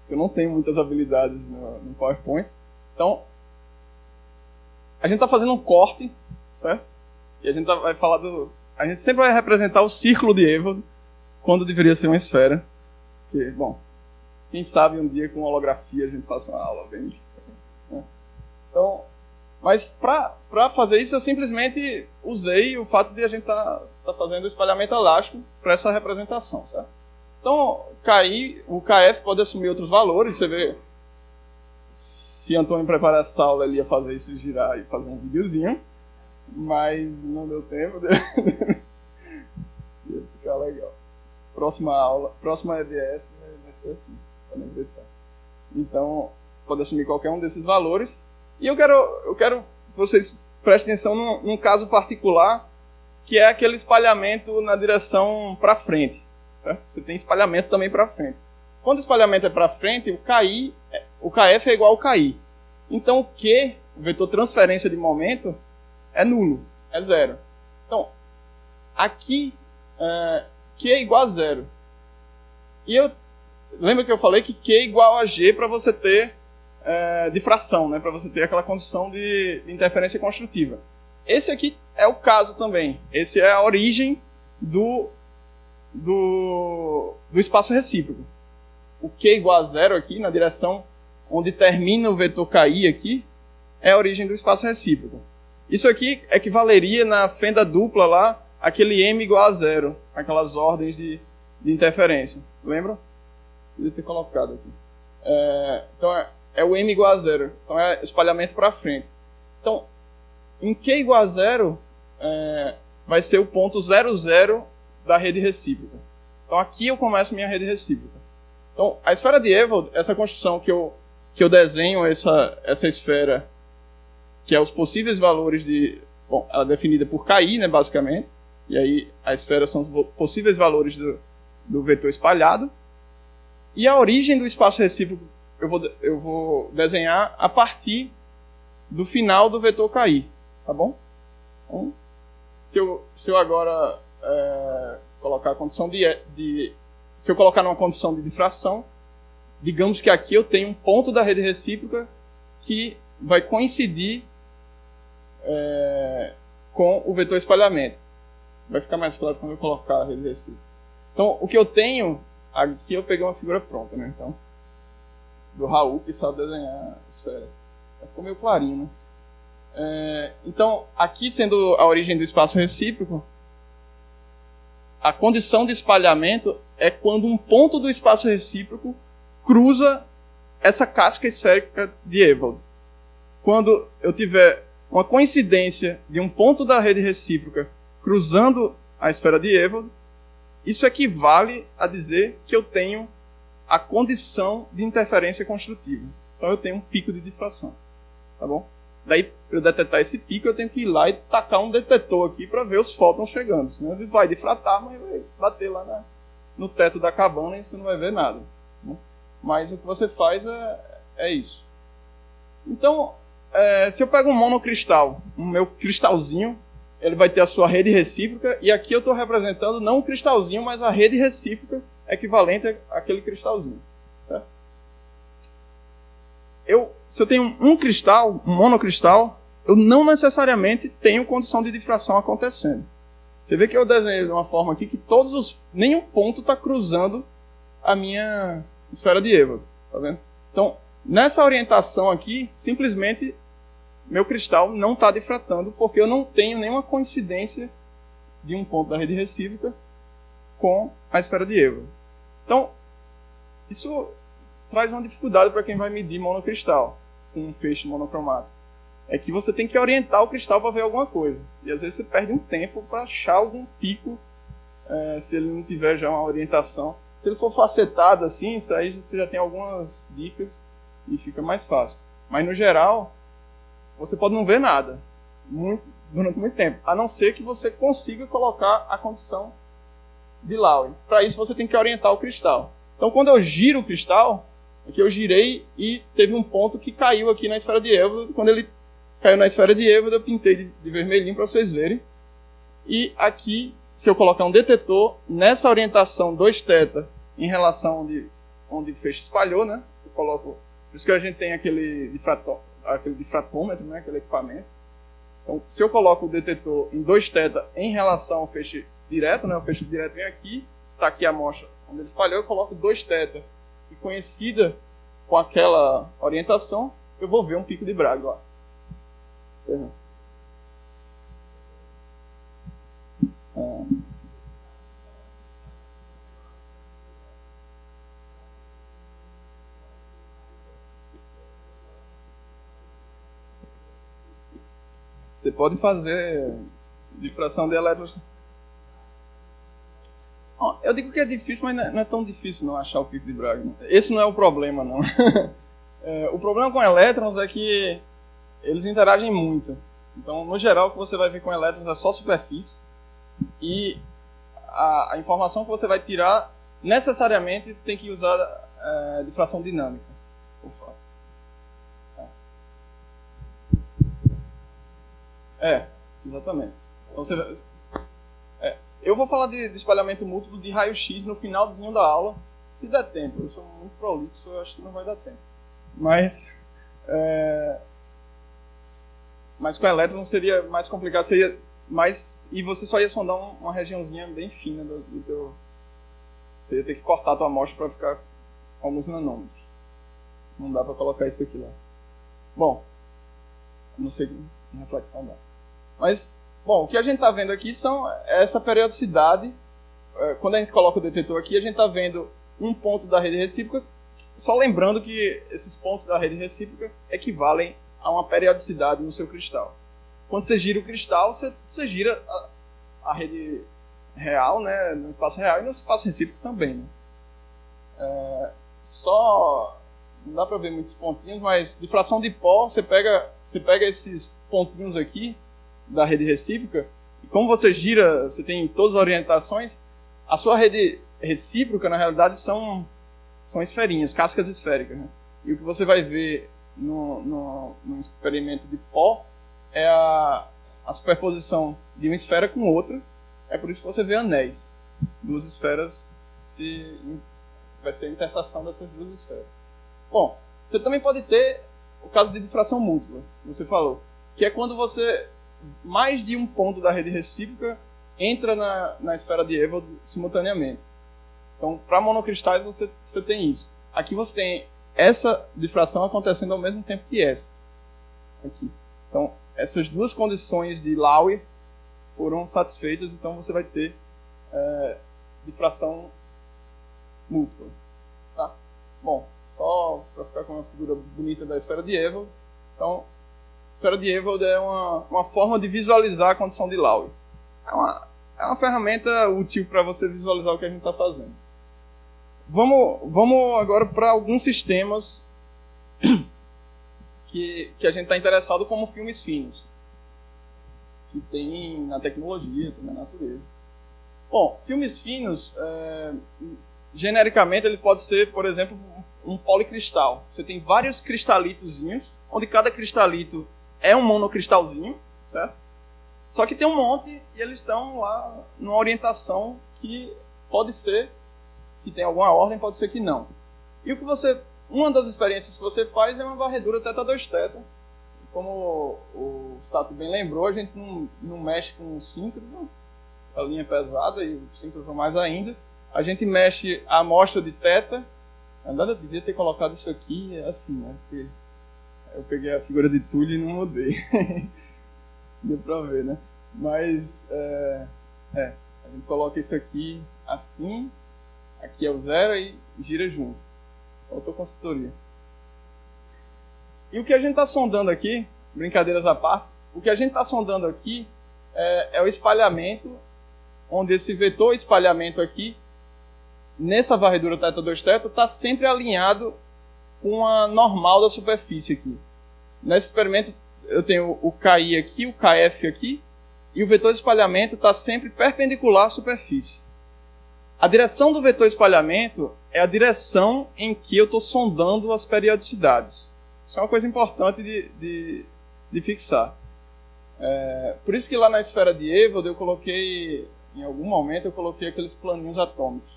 Eu não tenho muitas habilidades no PowerPoint. Então, a gente está fazendo um corte, certo? E a gente vai falar a gente sempre vai representar o círculo de Ewald quando deveria ser uma esfera. Porque, bom, quem sabe um dia com holografia a gente faça uma aula bem... Né? Então, mas para fazer isso eu simplesmente usei o fato de a gente tá fazendo o espalhamento elástico para essa representação, certo? Então, o KF pode assumir outros valores. Você vê, se Antônio preparar essa aula, ele ia fazer isso girar e fazer um videozinho, mas não deu tempo. Ia ficar legal. Próxima EDS vai ser assim, para lembrar. Então, você pode assumir qualquer um desses valores. E eu quero que vocês prestem atenção num caso particular, que é aquele espalhamento na direção para frente. Certo? Você tem espalhamento também para frente. Quando o espalhamento é para frente, o KF é igual ao KI. Então o Q, o vetor transferência de momento, é nulo, é zero. Então, aqui, Q é igual a zero. E lembra que eu falei que Q é igual a G para você ter difração, né? Para você ter aquela condição de interferência construtiva. Esse aqui é o caso também. Esse é a origem do espaço recíproco. O Q igual a zero aqui, na direção onde termina o vetor KI aqui, é a origem do espaço recíproco. Isso aqui equivaleria na fenda dupla lá, aquele M igual a zero, aquelas ordens de interferência. Lembra? Podia ter colocado aqui. Então é o M igual a zero. Então é espalhamento para frente. Então, em Q igual a zero, vai ser o ponto 0,0 da rede recíproca. Então aqui eu começo minha rede recíproca. Então a esfera de Ewald, essa construção que eu desenho, essa esfera, que é os possíveis valores de... Bom, ela é definida por KI, né, basicamente. E aí a esfera são os possíveis valores do vetor espalhado. E a origem do espaço recíproco eu vou desenhar a partir do final do vetor KI. Tá bom? Então, se eu agora colocar a condição se eu colocar numa condição de difração, digamos que aqui eu tenho um ponto da rede recíproca que vai coincidir com o vetor espalhamento. Vai ficar mais claro quando eu colocar a rede recíproca. Então, o que eu tenho... Aqui eu peguei uma figura pronta, né? Então, do Raul, que sabe desenhar esferas. Ficou meio clarinho, né? Então, aqui sendo a origem do espaço recíproco, a condição de espalhamento é quando um ponto do espaço recíproco cruza essa casca esférica de Ewald. Quando eu tiver uma coincidência de um ponto da rede recíproca cruzando a esfera de Ewald, isso equivale a dizer que eu tenho a condição de interferência construtiva. Então eu tenho um pico de difração. Tá bom? Daí, para eu detectar esse pico, eu tenho que ir lá e tacar um detetor aqui para ver os fótons chegando. Senão ele vai difratar, mas vai bater lá no teto da cabana e você não vai ver nada. Né? Mas o que você faz é isso. Então, se eu pego um monocristal, o meu cristalzinho, ele vai ter a sua rede recíproca, e aqui eu estou representando não um cristalzinho, mas a rede recíproca equivalente àquele cristalzinho. Tá? Se eu tenho um cristal, um monocristal, eu não necessariamente tenho condição de difração acontecendo. Você vê que eu desenhei de uma forma aqui que nenhum ponto está cruzando a minha esfera de Ewald. Tá vendo? Então, nessa orientação aqui, simplesmente meu cristal não está difratando, porque eu não tenho nenhuma coincidência de um ponto da rede recíproca com a esfera de Ewald. Então, isso traz uma dificuldade para quem vai medir monocristal com um feixe monocromático. É que você tem que orientar o cristal para ver alguma coisa. E às vezes você perde um tempo para achar algum pico, se ele não tiver já uma orientação. Se ele for facetado assim, isso aí você já tem algumas dicas e fica mais fácil. Mas no geral, você pode não ver nada durante muito tempo, a não ser que você consiga colocar a condição de Laue. Para isso você tem que orientar o cristal. Então quando eu giro o cristal, aqui eu girei e teve um ponto que caiu aqui na esfera de Ewald. Quando ele caiu na esfera de Ewald, eu pintei de vermelhinho para vocês verem. E aqui, se eu colocar um detetor, nessa orientação 2θ em relação onde o feixe espalhou, né? Eu coloco, por isso que a gente tem aquele difratômetro, né? Aquele equipamento. Então, se eu coloco o detetor em 2θ em relação ao feixe direto, né? O feixe direto vem aqui, está aqui a amostra onde ele espalhou, eu coloco 2θ. E coincidida com aquela orientação, eu vou ver um pico de Bragg lá. Você pode fazer difração de elétrons. Eu digo que é difícil, mas não é tão difícil não achar o pico de Bragg. Esse não é o problema, não. O problema com elétrons é que eles interagem muito. Então, no geral, o que você vai ver com elétrons é só superfície. E a informação que você vai tirar, necessariamente, tem que usar difração dinâmica. Exatamente. Então, eu vou falar de espalhamento múltiplo de raio-x no finalzinho da aula, se der tempo. Eu sou muito prolixo, eu acho que não vai dar tempo. Mas com elétron seria mais complicado, e você só ia sondar uma regiãozinha bem fina do teu. Você ia ter que cortar a tua amostra para ficar com alguns nanômetros. Não dá para colocar isso aqui lá. Bom, não sei que reflexão dá. Mas, bom, o que a gente está vendo aqui são essa periodicidade. Quando a gente coloca o detetor aqui, a gente está vendo um ponto da rede recíproca. Só lembrando que esses pontos da rede recíproca equivalem a uma periodicidade no seu cristal. Quando você gira o cristal, você gira a rede real, né, no espaço real, e no espaço recíproco também. Né? Não dá para ver muitos pontinhos, mas difração de pó, você pega esses pontinhos aqui da rede recíproca, e como você gira, você tem todas as orientações, a sua rede recíproca, na realidade, são esferinhas, cascas esféricas. Né? E o que você vai ver no experimento de pó é a superposição de uma esfera com outra. É por isso que você vê anéis. Duas esferas, vai ser a interseção dessas duas esferas. Bom, você também pode ter o caso de difração múltipla, que você falou, que é quando mais de um ponto da rede recíproca entra na esfera de Ewald simultaneamente. Então, para monocristais você tem isso. Aqui você tem essa difração acontecendo ao mesmo tempo que essa. Aqui. Então, essas duas condições de Laue foram satisfeitas, então você vai ter difração múltipla. Tá? Bom, só para ficar com uma figura bonita da esfera de Ewald. Então, a esfera de Ewald é uma forma de visualizar a condição de Laue. É uma ferramenta útil para você visualizar o que a gente está fazendo. Vamos agora para alguns sistemas que a gente está interessado, como filmes finos, que tem na tecnologia, tem na natureza. Bom, filmes finos, genericamente, ele pode ser, por exemplo, um policristal. Você tem vários cristalitozinhos, onde cada cristalito é um monocristalzinho, certo? Só que tem um monte e eles estão lá numa orientação que pode ser que tem alguma ordem, pode ser que não. E o que uma das experiências que você faz é uma varredura θ2θ. Como o Sato bem lembrou, a gente não mexe com o síncrono, a linha é pesada e o síncrono mais ainda. A gente mexe a amostra de θ. Na verdade, eu devia ter colocado isso aqui assim, né? Porque eu peguei a figura de Tully e não mudei. Deu pra ver, né? Mas, a gente coloca isso aqui assim, aqui é o 0 e gira junto. Faltou consultoria. E o que a gente está sondando aqui, brincadeiras à parte, o que a gente está sondando aqui é o espalhamento, onde esse vetor espalhamento aqui, nessa varredura θ2θ, está sempre alinhado com a normal da superfície aqui. Nesse experimento, eu tenho o KI aqui, o KF aqui, e o vetor de espalhamento está sempre perpendicular à superfície. A direção do vetor espalhamento é a direção em que eu estou sondando as periodicidades. Isso é uma coisa importante de fixar. Por isso que lá na esfera de Ewald em algum momento eu coloquei aqueles planinhos atômicos.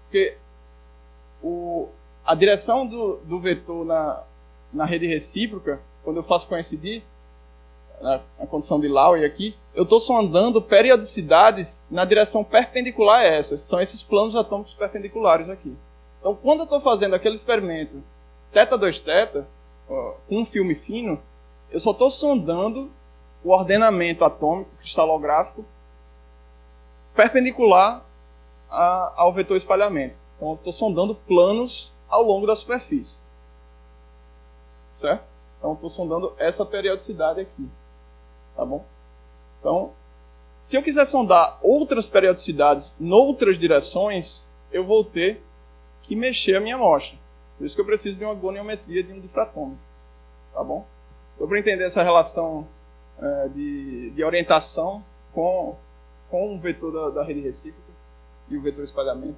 Porque a direção do vetor na rede recíproca, quando eu faço coincidir, na condição de Lowry aqui, eu estou sondando periodicidades na direção perpendicular a essa. São esses planos atômicos perpendiculares aqui. Então, quando eu estou fazendo aquele experimento θ2θ, com um filme fino, eu só estou sondando o ordenamento atômico, cristalográfico, perpendicular ao vetor espalhamento. Então, eu estou sondando planos ao longo da superfície. Certo? Então, eu estou sondando essa periodicidade aqui. Tá bom? Então, se eu quiser sondar outras periodicidades noutras direções, eu vou ter que mexer a minha amostra. Por isso que eu preciso de uma goniometria de um difratômetro. Tá bom? Deu para entender essa relação de orientação com o vetor da rede recíproca e o vetor espalhamento.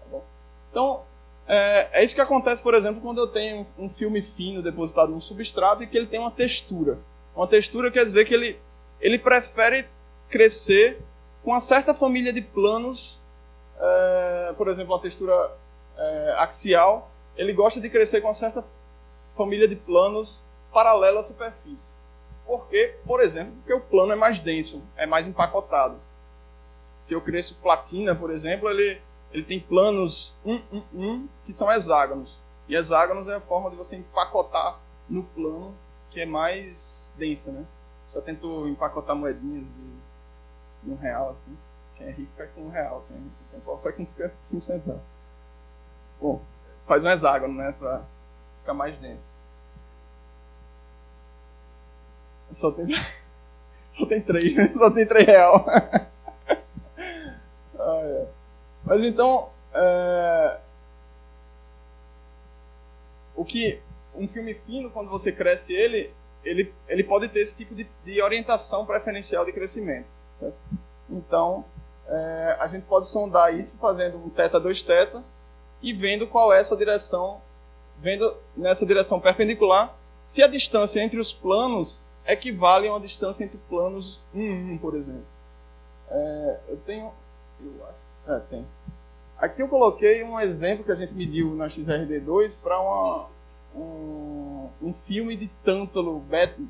Tá bom? Então, é isso que acontece, por exemplo, quando eu tenho um filme fino depositado num substrato e que ele tem uma textura. Uma textura quer dizer que ele prefere crescer com uma certa família de planos, por exemplo, uma textura axial, ele gosta de crescer com uma certa família de planos paralela à superfície. Por quê? Por exemplo, porque o plano é mais denso, é mais empacotado. Se eu cresço platina, por exemplo, ele tem planos 1, que são hexágonos. E hexágonos é a forma de você empacotar no plano que é mais densa, né? Só tento empacotar moedinhas de R$1, assim. Quem é rico faz com R$1, quem é pobre faz com 55 centavos. Bom, faz um hexágono, né? Pra ficar mais denso. Só tem 3, né? Só tem R$3. Mas então, um filme fino, quando você cresce ele pode ter esse tipo de orientação preferencial de crescimento. Certo? Então, a gente pode sondar isso fazendo um θ2θ e vendo qual é essa direção, vendo nessa direção perpendicular, se a distância entre os planos equivale a uma distância entre planos 1, por exemplo. Eu tenho. Aqui eu coloquei um exemplo que a gente mediu na XRD2 para um filme de tântalo beta,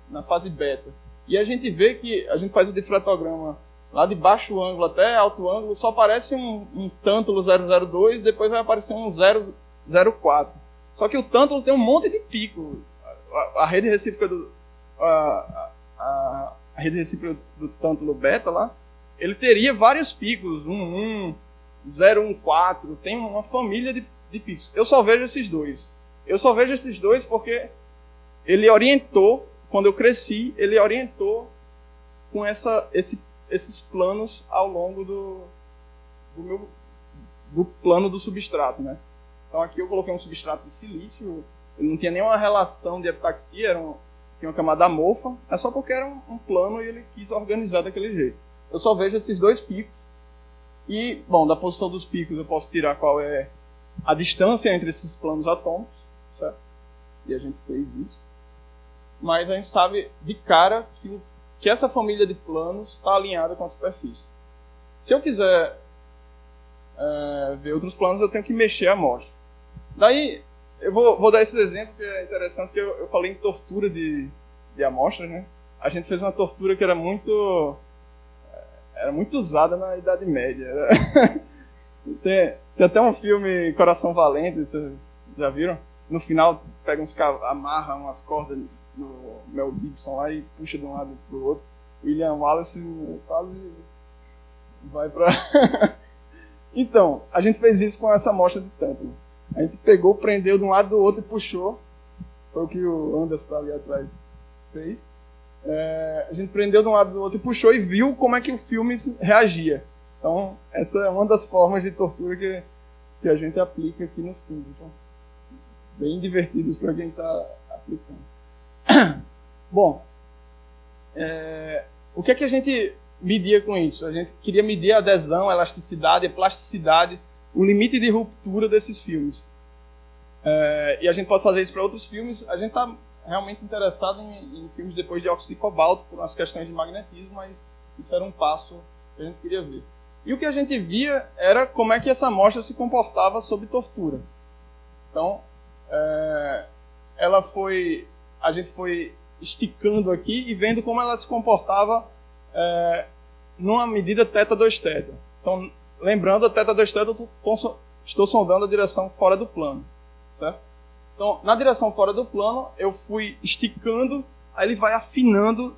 na fase beta. E a gente vê que a gente faz o difratograma lá de baixo ângulo até alto ângulo, só aparece um tântalo 002 e depois vai aparecer um 004. Só que o tântalo tem um monte de pico. A rede recíproca a rede recíproca do tântalo beta lá, ele teria vários picos, 014, tem uma família de picos. Eu só vejo esses dois. Porque ele orientou, quando eu cresci, ele orientou com esses planos ao longo do plano do substrato, né? Então aqui eu coloquei um substrato de silício, ele não tinha nenhuma relação de epitaxia, tinha uma camada amorfa, é só porque era um plano e ele quis organizar daquele jeito. Eu só vejo esses dois picos. E, bom, da posição dos picos eu posso tirar qual é a distância entre esses planos atômicos, certo? E a gente fez isso. Mas a gente sabe de cara que que essa família de planos está alinhada com a superfície. Se eu quiser ver outros planos, eu tenho que mexer a amostra. Daí, eu vou dar esse exemplo que é interessante, que eu falei em tortura de amostras, né? A gente fez uma tortura que era muito usada na Idade Média. Tem até um filme, Coração Valente, vocês já viram? No final, pega amarra umas cordas no Mel Gibson lá e puxa de um lado pro outro. William Wallace quase vai pra... Então, a gente fez isso com essa amostra de tântalo. A gente pegou, prendeu de um lado do outro e puxou. Foi o que o Anderson tá ali atrás fez. A gente prendeu de um lado do outro e puxou e viu como é que o filme reagia. Então, essa é uma das formas de tortura que a gente aplica aqui no Simba. Então, bem divertidos para quem está aplicando. Bom, o que é que a gente media com isso? A gente queria medir a adesão, a elasticidade, a plasticidade, o limite de ruptura desses filmes. E a gente pode fazer isso para outros filmes. A gente está realmente interessado em filmes depois de óxido de cobalto, por umas questões de magnetismo, mas isso era um passo que a gente queria ver. E o que a gente via era como é que essa amostra se comportava sob tortura. Então, a gente foi esticando aqui e vendo como ela se comportava numa medida θ2θ. Então, lembrando, a θ2θ eu estou sondando a direção fora do plano. Certo? Então, na direção fora do plano, eu fui esticando, aí ele vai afinando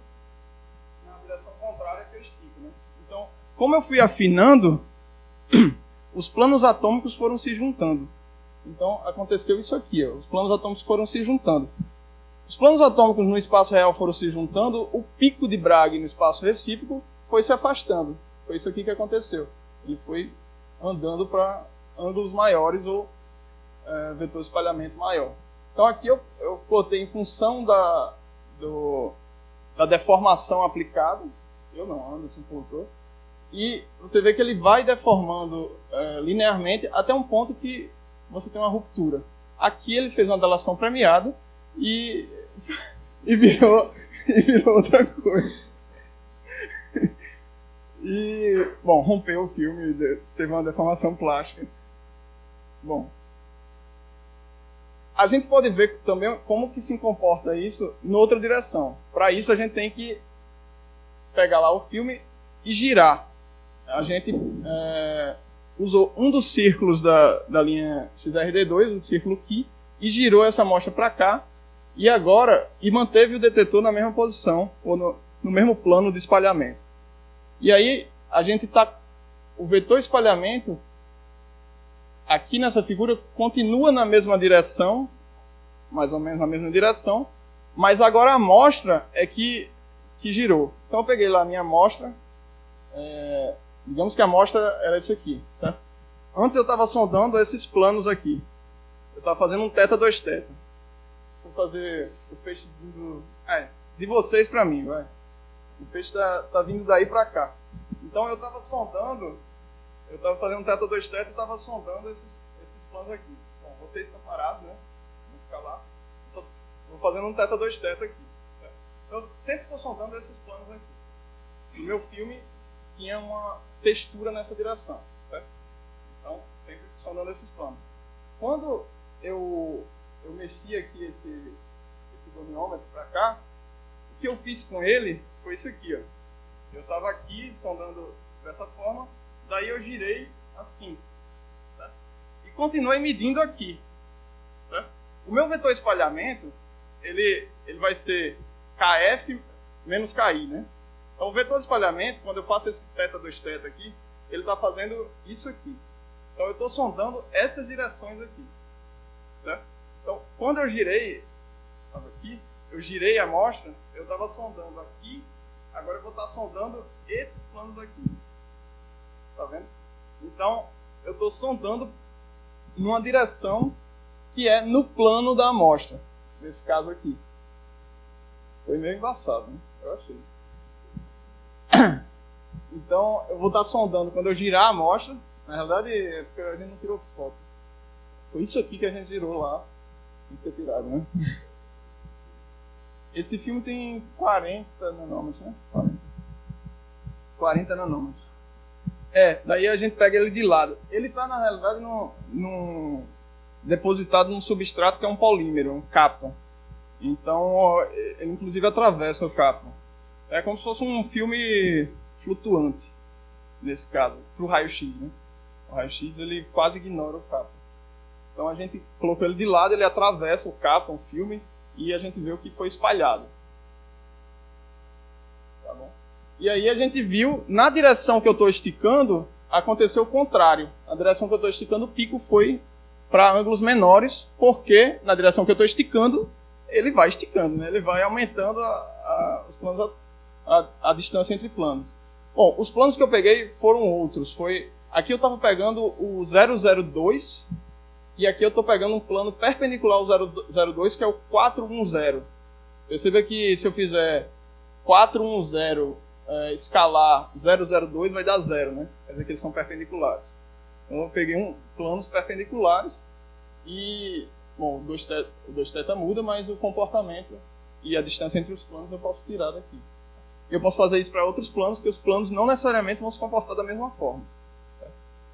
na direção contrária que eu estico. Né? Então, como eu fui afinando, os planos atômicos foram se juntando. Então, aconteceu isso aqui. Ó. Os planos atômicos foram se juntando. Os planos atômicos no espaço real foram se juntando, o pico de Bragg no espaço recíproco foi se afastando. Foi isso aqui que aconteceu. Ele foi andando para ângulos maiores ou vetor de espalhamento maior. Então aqui eu plotei em função da deformação aplicada. Eu não, Anderson plotou. E você vê que ele vai deformando linearmente até um ponto que você tem uma ruptura. Aqui ele fez uma delação premiada e virou outra coisa. E, bom, rompeu o filme, teve uma deformação plástica. Bom, a gente pode ver também como que se comporta isso em outra direção. Para isso a gente tem que pegar lá o filme e girar. A gente usou um dos círculos da linha XRD2, o círculo Ki, e girou essa amostra para cá e manteve o detetor na mesma posição, ou no mesmo plano de espalhamento. E aí a gente o vetor espalhamento aqui nessa figura continua na mesma direção, mais ou menos na mesma direção, mas agora a amostra é que girou. Então eu peguei lá a minha amostra, digamos que a amostra era isso aqui, certo? Antes eu estava sondando esses planos aqui. Eu estava fazendo um θ2θ. Vou fazer o feixe vindo de vocês para mim, vai. O feixe está vindo daí para cá. Então eu estava sondando, eu estava fazendo um θ2θ e estava sondando esses planos aqui. Bom, vocês estão parados, né? Vou ficar lá. Só vou fazendo um θ2θ aqui. Certo? Então eu sempre estou sondando esses planos aqui. O meu filme tinha uma textura nessa direção. Certo? Então, sempre sondando esses planos. Quando eu mexi aqui esse goniômetro para cá, o que eu fiz com ele foi isso aqui, ó. Eu estava aqui sondando dessa forma, daí eu girei assim, tá? E continuei medindo aqui, tá? O meu vetor espalhamento ele vai ser KF menos KI, né? Então o vetor espalhamento, quando eu faço esse θ2θ aqui, ele está fazendo isso aqui. Então eu estou sondando essas direções aqui, certo? Então quando eu girei, aqui, eu girei a amostra, eu estava sondando aqui, agora eu vou estar sondando esses planos aqui. Tá vendo? Então, eu estou sondando numa direção que é no plano da amostra. Nesse caso aqui. Foi meio embaçado, né? Eu achei. Então, eu vou estar sondando quando eu girar a amostra. Na realidade, é porque a gente não tirou foto. Foi isso aqui que a gente girou lá. Tem que ter tirado, né? Esse filme tem 40 nanômetros, né? 40 nanômetros. Daí a gente pega ele de lado. Ele está, na realidade, depositado num substrato que é um polímero, um cápton. Então, ele inclusive atravessa o cápton. É como se fosse um filme flutuante, nesse caso, para o raio-x, né? O raio-x ele quase ignora o cápton. Então a gente colocou ele de lado, ele atravessa o cápton, o filme, e a gente vê o que foi espalhado. Tá bom? E aí a gente viu, na direção que eu estou esticando, aconteceu o contrário. Na direção que eu estou esticando, o pico foi para ângulos menores, porque na direção que eu estou esticando, ele vai esticando, né? Ele vai aumentando os planos, a distância entre planos. Bom, os planos que eu peguei foram outros. Aqui eu estava pegando o 002 e aqui eu estou pegando um plano perpendicular ao 002, que é o 410. Perceba que se eu fizer 410 escalar 002 vai dar 0, né? Quer dizer que eles são perpendiculares. Então eu peguei planos perpendiculares e, bom, o 2θ muda, mas o comportamento e a distância entre os planos eu posso tirar daqui. Eu posso fazer isso para outros planos, que os planos não necessariamente vão se comportar da mesma forma. Certo?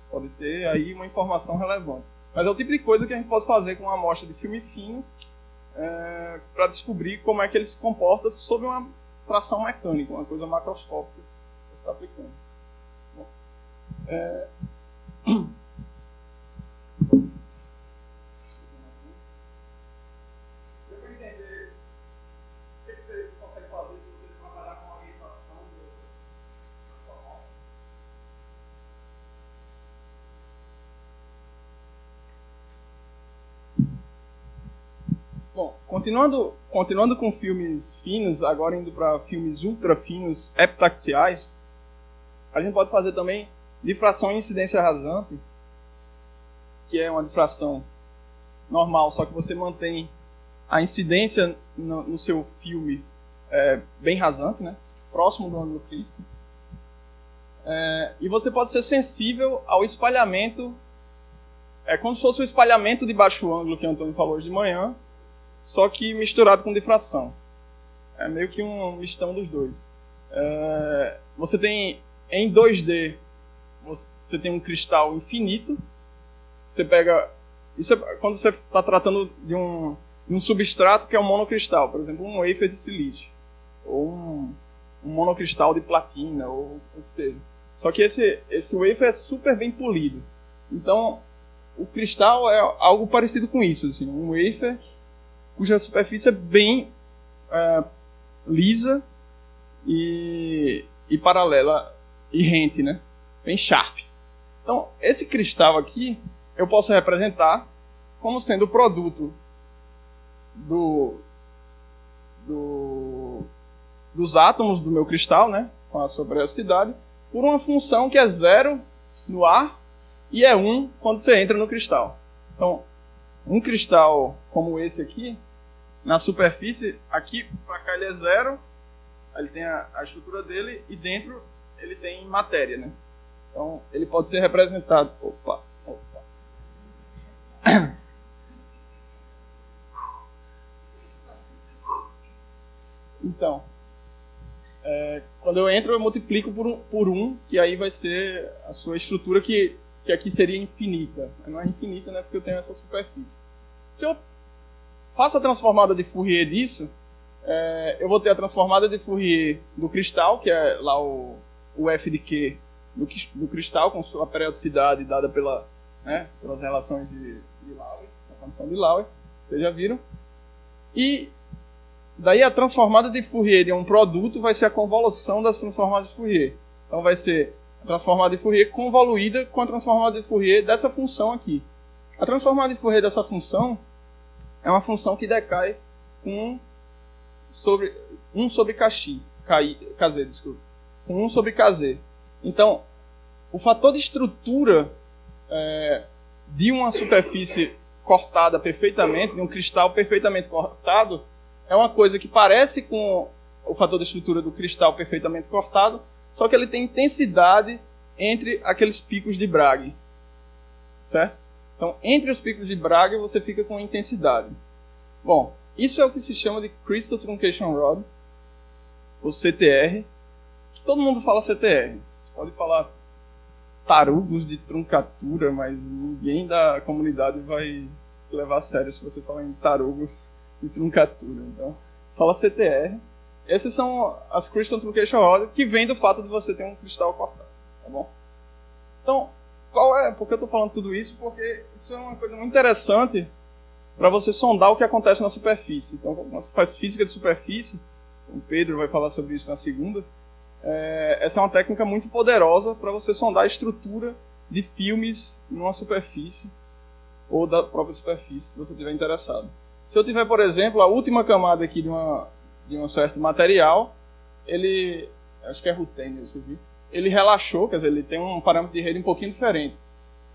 Pode ter aí uma informação relevante. Mas é o tipo de coisa que a gente pode fazer com uma amostra de filme fino para descobrir como é que ele se comporta sob uma tração mecânica, uma coisa macroscópica que você está aplicando. Bom, deu para entender o que você consegue fazer se você trabalhar com a orientação da sua amostra? Bom, continuando com filmes finos, agora indo para filmes ultra finos, epitaxiais, a gente pode fazer também difração em incidência rasante, que é uma difração normal, só que você mantém a incidência no seu filme bem rasante, né? Próximo do ângulo crítico. E você pode ser sensível ao espalhamento, como se fosse o espalhamento de baixo ângulo que o Antônio falou hoje de manhã, só que misturado com difração. É meio que um mistão dos dois. Você tem, em 2D, você tem um cristal infinito. Você pega... Isso é quando você está tratando de um substrato que é um monocristal. Por exemplo, um wafer de silício. Ou um monocristal de platina, ou o que seja. Só que esse wafer é super bem polido. Então, o cristal é algo parecido com isso. Assim, um wafer cuja superfície é bem lisa e paralela e rente, né? Bem sharp. Então, esse cristal aqui eu posso representar como sendo o produto dos átomos do meu cristal, né? Com a sua periodicidade, por uma função que é 0 no ar e é 1 quando você entra no cristal. Então, um cristal como esse aqui, na superfície, aqui para cá ele é 0, ele tem a estrutura dele e dentro ele tem matéria, né? Então ele pode ser representado. Então, quando eu entro eu multiplico por 1, que aí vai ser a sua estrutura que aqui seria infinita. Não é infinita, né? Porque eu tenho essa superfície. Se eu faço a transformada de Fourier disso, eu vou ter a transformada de Fourier do cristal, que é lá o f de Q do cristal, com sua periodicidade dada pelas relações de Laue, a condição de Laue, vocês já viram. E daí a transformada de Fourier de um produto vai ser a convolução das transformadas de Fourier. Então vai ser a transformada de Fourier convoluída com a transformada de Fourier dessa função aqui. A transformada de Fourier dessa função é uma função que decai com 1 sobre kz, desculpa. Com 1 sobre kz. Então, o fator de estrutura de uma superfície cortada perfeitamente, de um cristal perfeitamente cortado, é uma coisa que parece com o fator de estrutura do cristal perfeitamente cortado, só que ele tem intensidade entre aqueles picos de Bragg. Certo? Então, entre os picos de Bragg você fica com intensidade. Bom, isso é o que se chama de Crystal Truncation Rod, ou CTR, que todo mundo fala CTR. Você pode falar tarugos de truncatura, mas ninguém da comunidade vai levar a sério se você falar em tarugos de truncatura. Então, fala CTR. Essas são as Crystal Truncation Rod, que vem do fato de você ter um cristal cortado, tá bom? Então, por que eu estou falando tudo isso? Porque isso é uma coisa muito interessante para você sondar o que acontece na superfície. Então, quando você faz física de superfície, o Pedro vai falar sobre isso na segunda, essa é uma técnica muito poderosa para você sondar a estrutura de filmes numa superfície ou da própria superfície, se você estiver interessado. Se eu tiver, por exemplo, a última camada aqui de um certo material, acho que é rutênio, você viu? Ele relaxou, quer dizer, ele tem um parâmetro de rede um pouquinho diferente.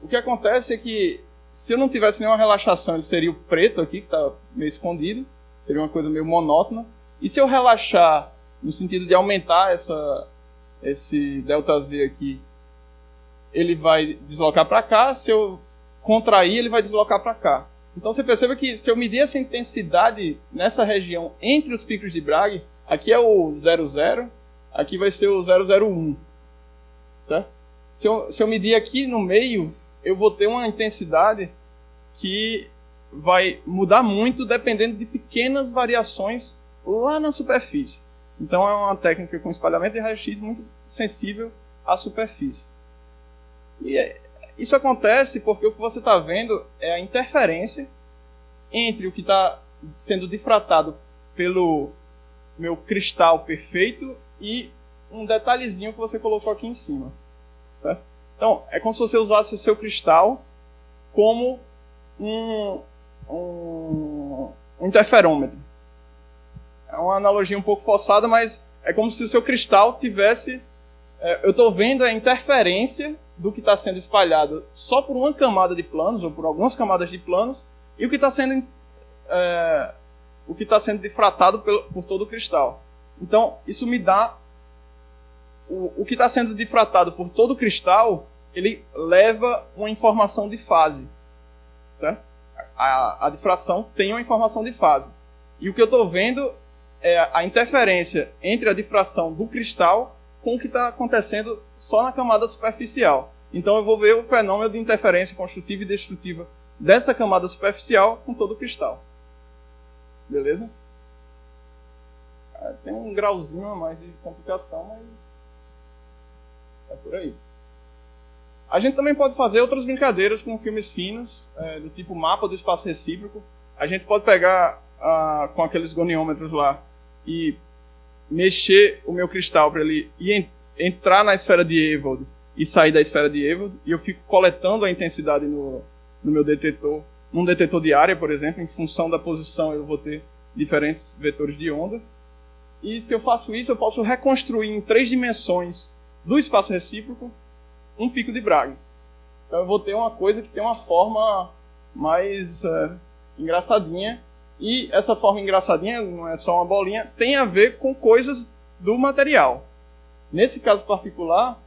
O que acontece é que, se eu não tivesse nenhuma relaxação, ele seria o preto aqui, que está meio escondido, seria uma coisa meio monótona. E se eu relaxar, no sentido de aumentar esse ΔZ aqui, ele vai deslocar para cá, se eu contrair, ele vai deslocar para cá. Então você percebe que, se eu medir essa intensidade nessa região entre os picos de Bragg, aqui é o 00, aqui vai ser o 001. Certo? Se eu medir aqui no meio, eu vou ter uma intensidade que vai mudar muito dependendo de pequenas variações lá na superfície. Então é uma técnica com espalhamento de raio-x muito sensível à superfície. E isso acontece porque o que você está vendo é a interferência entre o que está sendo difratado pelo meu cristal perfeito e um detalhezinho que você colocou aqui em cima. Certo? Então, é como se você usasse o seu cristal como um interferômetro. É uma analogia um pouco forçada, mas é como se o seu cristal tivesse... eu estou vendo a interferência do que está sendo espalhado só por uma camada de planos, ou por algumas camadas de planos, e o que está sendo difratado por todo o cristal. Então, isso me dá... O que está sendo difratado por todo o cristal, ele leva uma informação de fase. Certo? A difração tem uma informação de fase. E o que eu estou vendo é a interferência entre a difração do cristal com o que está acontecendo só na camada superficial. Então eu vou ver o fenômeno de interferência construtiva e destrutiva dessa camada superficial com todo o cristal. Beleza? Tem um grauzinho a mais de complicação, mas é por aí. A gente também pode fazer outras brincadeiras com filmes finos, do tipo mapa do espaço recíproco. A gente pode pegar com aqueles goniômetros lá e mexer o meu cristal para ele entrar na esfera de Ewald e sair da esfera de Ewald, e eu fico coletando a intensidade no meu detetor, num detetor de área, por exemplo. Em função da posição eu vou ter diferentes vetores de onda. E se eu faço isso, eu posso reconstruir em 3 dimensões do espaço recíproco um pico de Bragg. Então eu vou ter uma coisa que tem uma forma mais engraçadinha. E essa forma engraçadinha, não é só uma bolinha, tem a ver com coisas do material. Nesse caso particular,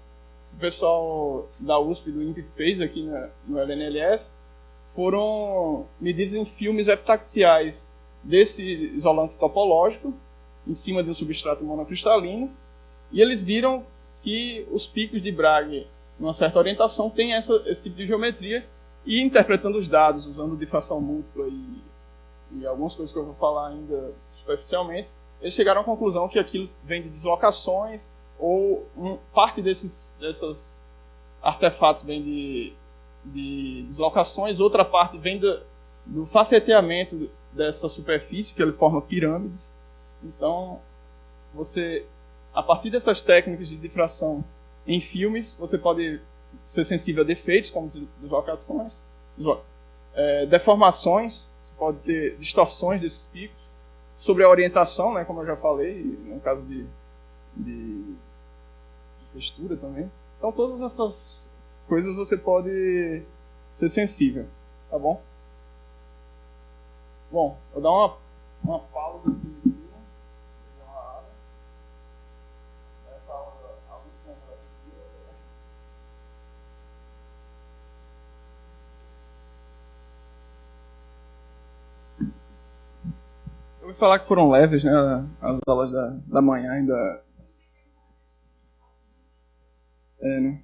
o pessoal da USP e do INPE fez aqui no LNLS, foram medidas em filmes epitaxiais desse isolante topológico, em cima de um substrato monocristalino, e eles viram que os picos de Bragg, numa certa orientação, têm esse tipo de geometria, e interpretando os dados, usando difração múltipla e algumas coisas que eu vou falar ainda superficialmente, eles chegaram à conclusão que aquilo vem de deslocações, ou parte desses artefatos vem de deslocações, outra parte vem do faceteamento dessa superfície, que ele forma pirâmides. Então, a partir dessas técnicas de difração em filmes, você pode ser sensível a defeitos, como deslocações, deformações, você pode ter distorções desses picos, sobre a orientação, né, como eu já falei, no caso de textura também. Então, todas essas coisas você pode ser sensível, tá bom? Bom, vou dar uma pausa aqui. falar que foram leves, né? As aulas da manhã ainda. Né?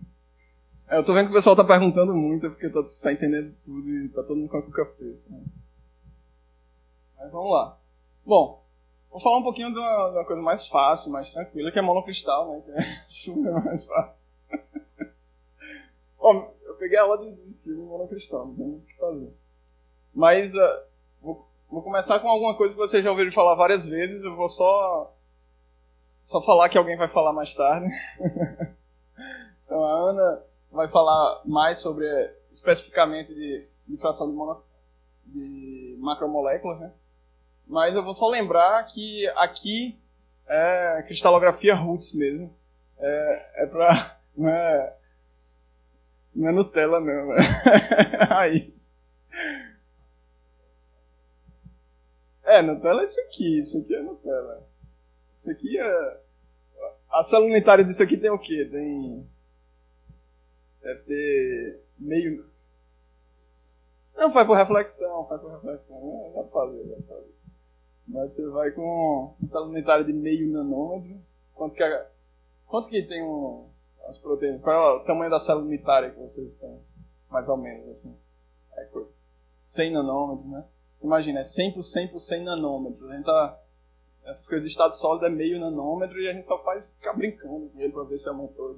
Eu tô vendo que o pessoal tá perguntando muito, porque tá entendendo tudo e tá todo mundo com a cuca fresca. Né? Mas vamos lá. Bom, vou falar um pouquinho de uma coisa mais fácil, mais tranquila, que é monocristal, né? Que é super mais fácil. Bom, eu peguei a aula de filme monocristal, não tem muito o que fazer. Mas vou começar com alguma coisa que vocês já ouviram falar várias vezes, eu vou só falar que alguém vai falar mais tarde. Então a Ana vai falar mais sobre, especificamente, de difração de macromoléculas, né? Mas eu vou só lembrar que aqui é cristalografia roots mesmo. Não é Nutella, não. Aí. Nutella é isso aqui. Isso aqui é Nutella. Isso aqui é... A célula unitária disso aqui tem o quê? Deve ter meio... Não, faz por reflexão. Não, dá pra fazer. Mas você vai com uma célula unitária de meio nanômetro. Quanto que tem as proteínas? Qual é o tamanho da célula unitária que vocês têm? Mais ou menos, assim. 100 nanômetros, né? Imagina, é 100 por 100 por 100 nanômetros. A gente essas coisas de estado sólido é meio nanômetro e a gente só faz ficar brincando com ele pra ver se aumentou.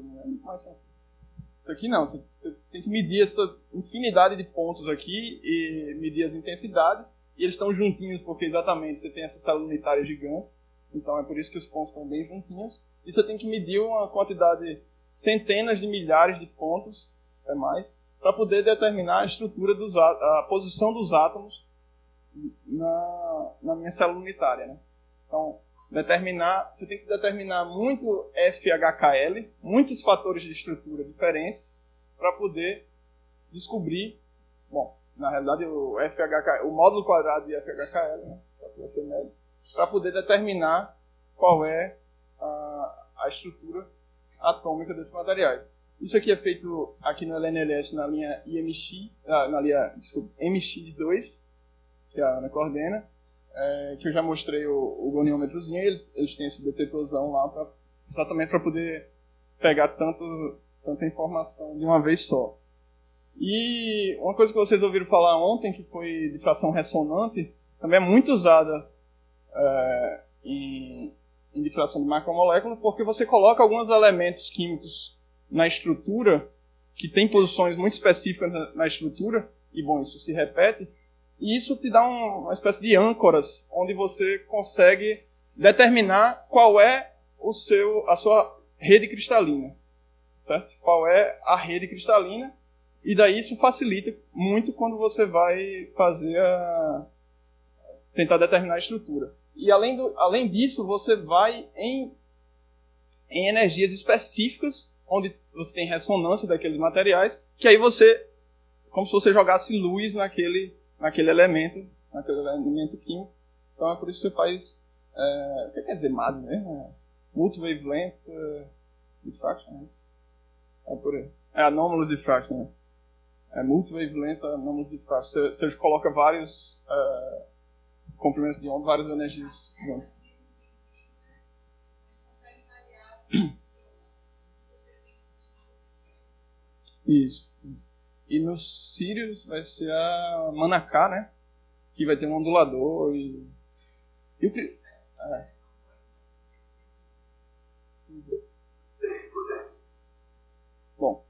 Isso aqui não, você tem que medir essa infinidade de pontos aqui e medir as intensidades. E eles estão juntinhos porque exatamente você tem essa célula unitária gigante. Então é por isso que os pontos estão bem juntinhos. E você tem que medir uma quantidade, centenas de milhares de pontos, até mais, para poder determinar a estrutura a posição dos átomos na minha célula unitária, né? Então, você tem que determinar muito FHKL, muitos fatores de estrutura diferentes, para poder descobrir, bom, na realidade o módulo quadrado de FHKL, né, para poder determinar qual é a estrutura atômica desses materiais. Isso aqui é feito aqui no LNLS na linha MX2, que a Ana coordena, que eu já mostrei o goniômetrozinho, eles têm esse detetorzão lá exatamente para poder pegar tanta informação de uma vez só. E uma coisa que vocês ouviram falar ontem, que foi difração ressonante, também é muito usada em difração de macromolécula, porque você coloca alguns elementos químicos na estrutura, que tem posições muito específicas na estrutura, e bom, isso se repete, e isso te dá uma espécie de âncoras, onde você consegue determinar qual é a sua rede cristalina, certo? Qual é a rede cristalina, e daí isso facilita muito quando você vai tentar determinar a estrutura. E além disso, você vai em energias específicas, onde você tem ressonância daqueles materiais, que aí como se você jogasse luz naquele elemento químico. Então é por isso que você faz, o que quer dizer MAD mesmo? Multi-wavelength diffraction, é por aí. Anomalous diffraction, né? Multi-wavelength anomalous diffraction. Você coloca vários comprimentos de onda, várias energias juntas. Isso. E no Sirius vai ser a Manaká, né? Que vai ter um ondulador Bom.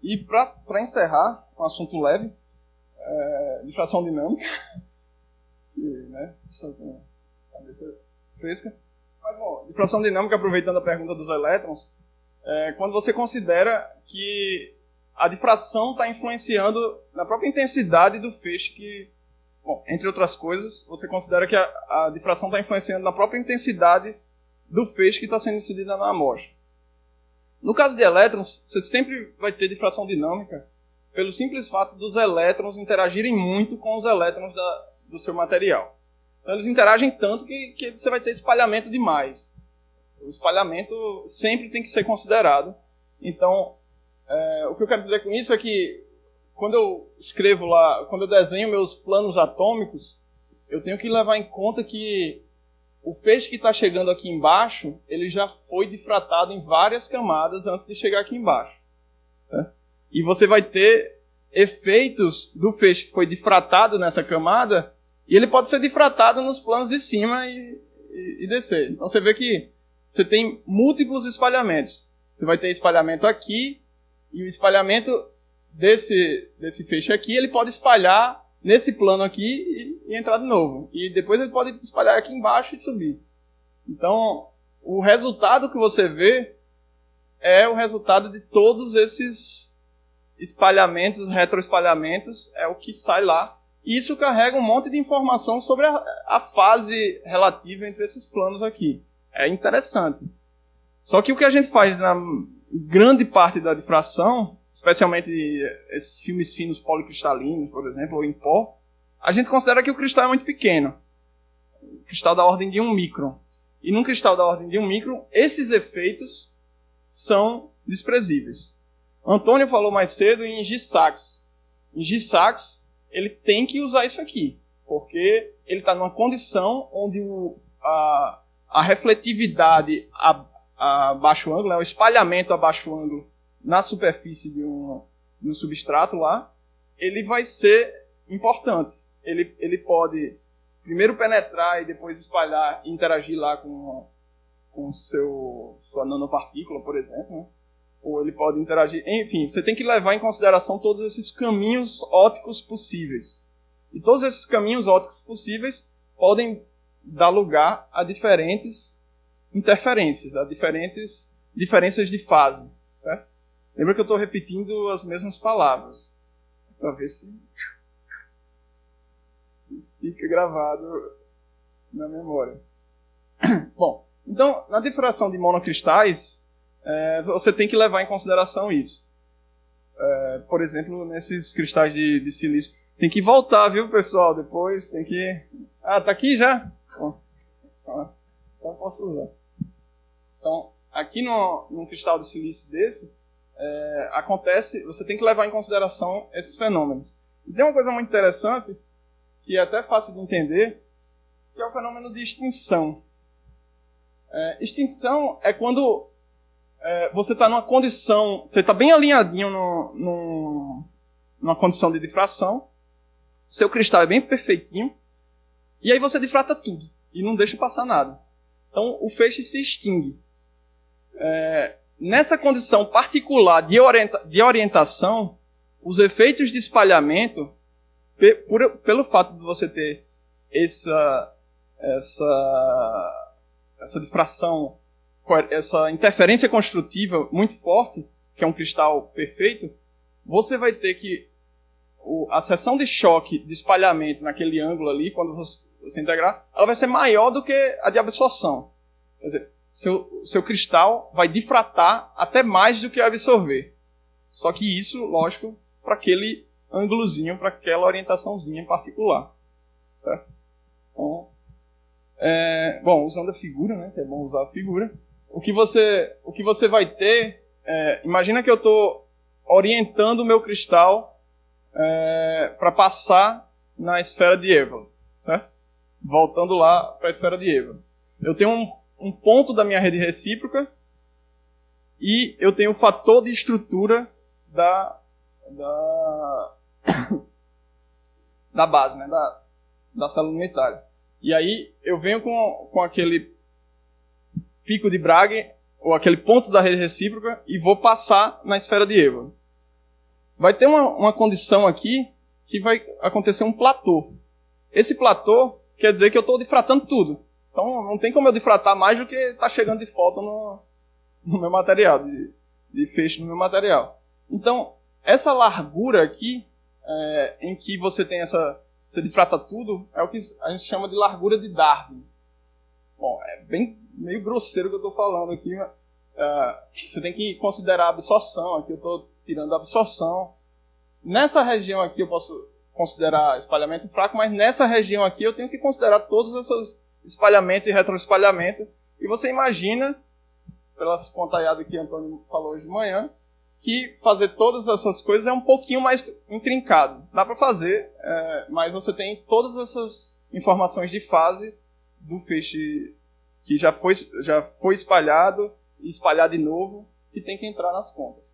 E para encerrar, um assunto leve, difração dinâmica. Né? Só com a cabeça fresca. Mas, bom, difração dinâmica, aproveitando a pergunta dos elétrons, quando você considera que a difração está influenciando na própria intensidade do feixe que, bom, entre outras coisas, você considera que a difração está influenciando na própria intensidade do feixe que está sendo incidida na amostra. No caso de elétrons, você sempre vai ter difração dinâmica pelo simples fato dos elétrons interagirem muito com os elétrons do seu material. Então eles interagem tanto que você vai ter espalhamento demais. O espalhamento sempre tem que ser considerado. Então, o que eu quero dizer com isso é que quando eu escrevo lá, quando eu desenho meus planos atômicos, eu tenho que levar em conta que o feixe que está chegando aqui embaixo, ele já foi difratado em várias camadas antes de chegar aqui embaixo. Certo? E você vai ter efeitos do feixe que foi difratado nessa camada, e ele pode ser difratado nos planos de cima e descer. Então você vê que você tem múltiplos espalhamentos. Você vai ter espalhamento aqui, e o espalhamento desse feixe aqui, ele pode espalhar nesse plano aqui e entrar de novo. E depois ele pode espalhar aqui embaixo e subir. Então, o resultado que você vê é o resultado de todos esses espalhamentos, retroespalhamentos, é o que sai lá. E isso carrega um monte de informação sobre a fase relativa entre esses planos aqui. É interessante. Só que o que a gente faz na grande parte da difração, especialmente esses filmes finos policristalinos, por exemplo, ou em pó, a gente considera que o cristal é muito pequeno. O cristal da ordem de 1 micron. E num cristal da ordem de 1 micron, esses efeitos são desprezíveis. Antônio falou mais cedo em G-Sax. Em G-Sax, ele tem que usar isso aqui, porque ele está numa condição onde a refletividade a baixo ângulo, o espalhamento a baixo ângulo na superfície de um substrato lá, ele vai ser importante. Ele pode primeiro penetrar e depois espalhar e interagir lá com sua nanopartícula, por exemplo, né? Ou ele pode interagir... Enfim, você tem que levar em consideração todos esses caminhos ópticos possíveis. E todos esses caminhos ópticos possíveis podem dar lugar a diferentes interferências, a diferentes diferenças de fase. Certo? Lembra que eu estou repetindo as mesmas palavras, para ver se fica gravado na memória. Bom, então, na difração de monocristais, você tem que levar em consideração isso. Por exemplo, nesses cristais de silício. Tem que voltar, viu, pessoal? Depois tem que... Ah, tá aqui já? Bom, então eu posso usar. Então, aqui num cristal de silício desse, acontece... Você tem que levar em consideração esses fenômenos. E tem uma coisa muito interessante, que é até fácil de entender, que é o fenômeno de extinção. Extinção é quando... você está numa condição, você está bem alinhadinho numa condição de difração, seu cristal é bem perfeitinho, e aí você difrata tudo, e não deixa passar nada. Então o feixe se extingue. Nessa condição particular de orientação, os efeitos de espalhamento, pelo fato de você ter essa difração, essa interferência construtiva muito forte, que é um cristal perfeito, você vai ter que a seção de choque de espalhamento naquele ângulo ali, quando você integrar, ela vai ser maior do que a de absorção. Quer dizer, seu cristal vai difratar até mais do que absorver. Só que isso, lógico, para aquele ângulozinho, para aquela orientaçãozinha em particular. Certo? Então, bom, usando a figura, né, que é bom usar a figura, o que você vai ter, imagina que eu estou orientando o meu cristal para passar na esfera de Evans, certo? Voltando lá para a esfera de Evans. Eu tenho um ponto da minha rede recíproca e eu tenho o fator de estrutura da base, né? da célula unitária. E aí eu venho com aquele pico de Bragg, ou aquele ponto da rede recíproca, e vou passar na esfera de Evans. Vai ter uma condição aqui que vai acontecer um platô. Esse platô quer dizer que eu estou difratando tudo. Então não tem como eu difratar mais do que está chegando de fóton no meu material, de feixe no meu material. Então, essa largura aqui, em que você tem você difrata tudo, é o que a gente chama de largura de Darwin. Bom, é meio grosseiro o que eu estou falando aqui. Você tem que considerar a absorção. Aqui eu estou tirando a absorção. Nessa região aqui eu posso considerar espalhamento fraco, mas nessa região aqui eu tenho que considerar todos esses espalhamento e retroespalhamento. E você imagina, pelas contayadas que o Antônio falou hoje de manhã, que fazer todas essas coisas é um pouquinho mais intrincado. Dá para fazer, mas você tem todas essas informações de fase do feixe que já foi espalhado e espalhar de novo, que tem que entrar nas contas.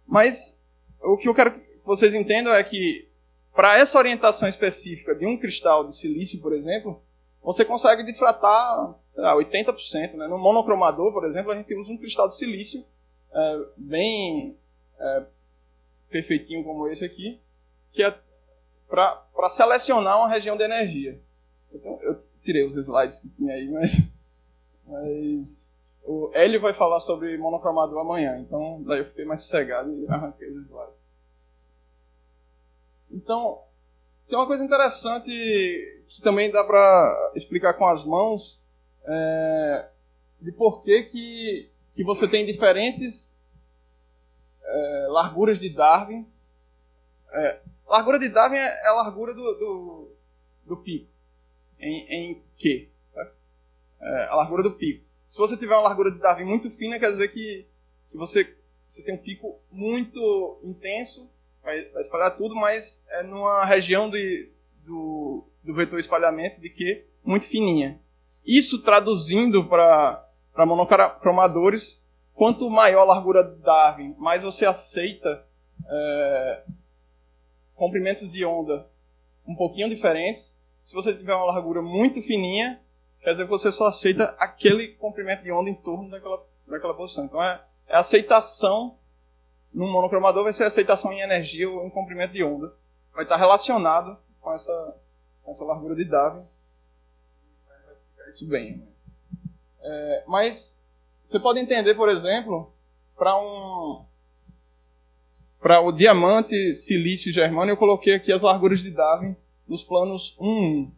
Mas o que eu quero que vocês entendam é que para essa orientação específica de um cristal de silício, por exemplo, você consegue difratar, sei lá, 80%. Né? No monocromador, por exemplo, a gente usa um cristal de silício bem perfeitinho como esse aqui, que é para selecionar uma região de energia. Então, eu tirei os slides que tinha aí, mas o Hélio vai falar sobre monocromador amanhã, então daí eu fiquei mais sossegado e arranquei os slides. Então, tem uma coisa interessante que também dá para explicar com as mãos, de por que você tem diferentes larguras de Darwin. Largura de Darwin é a largura do pico. Em Q. Tá? A largura do pico. Se você tiver uma largura de Darwin muito fina, quer dizer que você tem um pico muito intenso, vai espalhar tudo, mas é numa região do vetor espalhamento de Q muito fininha. Isso traduzindo para monocromadores, quanto maior a largura de Darwin, mais você aceita comprimentos de onda um pouquinho diferentes. Se você tiver uma largura muito fininha, quer dizer que você só aceita aquele comprimento de onda em torno daquela posição. Então a aceitação no monocromador vai ser a aceitação em energia ou em comprimento de onda. Vai estar relacionado com essa largura de Darwin. Vai ficar isso bem. Mas você pode entender, por exemplo, para o diamante, silício e germânio, eu coloquei aqui as larguras de Darwin nos planos 1, 1.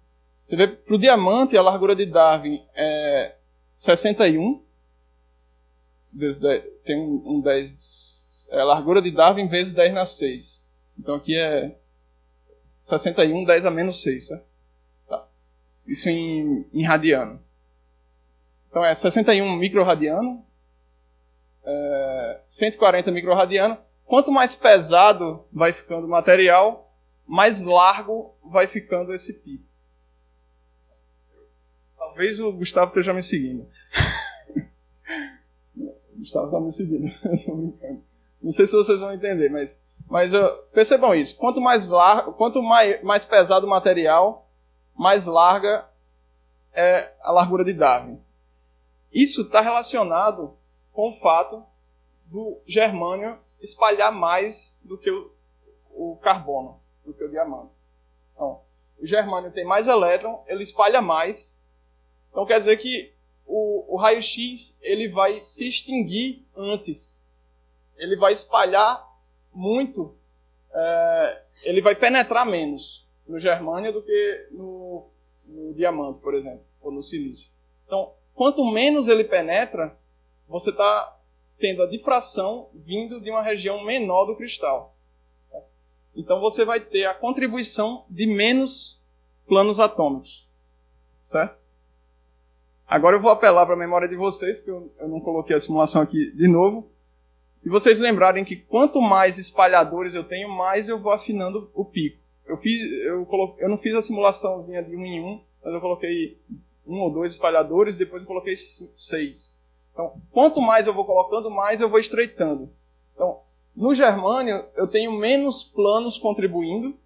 Você vê, para o diamante, a largura de Darwin é 61. Tem um 10. É a largura de Darwin vezes 10 na 6. Então aqui é 61, 10 a menos 6. Certo? Tá. Isso em radiano. Então é 61 microradiano, 140 microradiano. Quanto mais pesado vai ficando o material, mais largo vai ficando esse pico. Talvez o Gustavo esteja me seguindo. O Gustavo está me seguindo. Estou brincando. Não sei se vocês vão entender, mas percebam isso. Quanto mais pesado o material, mais larga é a largura de Darwin. Isso está relacionado com o fato do germânio espalhar mais do que o carbono, do que o diamante. Então, o germânio tem mais elétron, ele espalha mais. Então quer dizer que o raio-x ele vai se extinguir antes. Ele vai espalhar muito, ele vai penetrar menos no germânio do que no diamante, por exemplo, ou no silício. Então, quanto menos ele penetra, você está tendo a difração vindo de uma região menor do cristal. Então você vai ter a contribuição de menos planos atômicos. Certo? Agora eu vou apelar para a memória de vocês, porque eu não coloquei a simulação aqui de novo. E vocês lembrarem que quanto mais espalhadores eu tenho, mais eu vou afinando o pico. Eu não fiz a simulaçãozinha de 1 em 1, mas eu coloquei 1 ou 2 espalhadores, depois eu coloquei 6. Então, quanto mais eu vou colocando, mais eu vou estreitando. Então, no germânio, eu tenho menos planos contribuindo,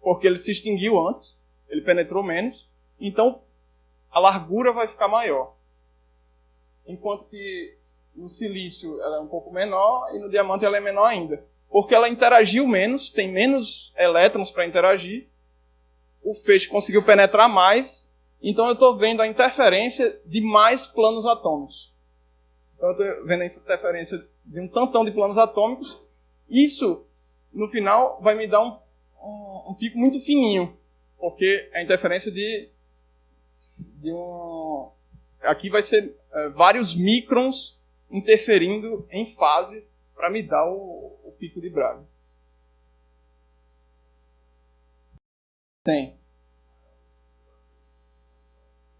porque ele se extinguiu antes, ele penetrou menos, então a largura vai ficar maior. Enquanto que no silício ela é um pouco menor e no diamante ela é menor ainda. Porque ela interagiu menos, tem menos elétrons para interagir, o feixe conseguiu penetrar mais. Então eu estou vendo a interferência de mais planos atômicos. Então eu estou vendo a interferência de um tantão de planos atômicos. Isso, no final, vai me dar um pico muito fininho. Porque a interferência de um... Aqui vai ser vários microns interferindo em fase para me dar o pico de Bragg. Tem.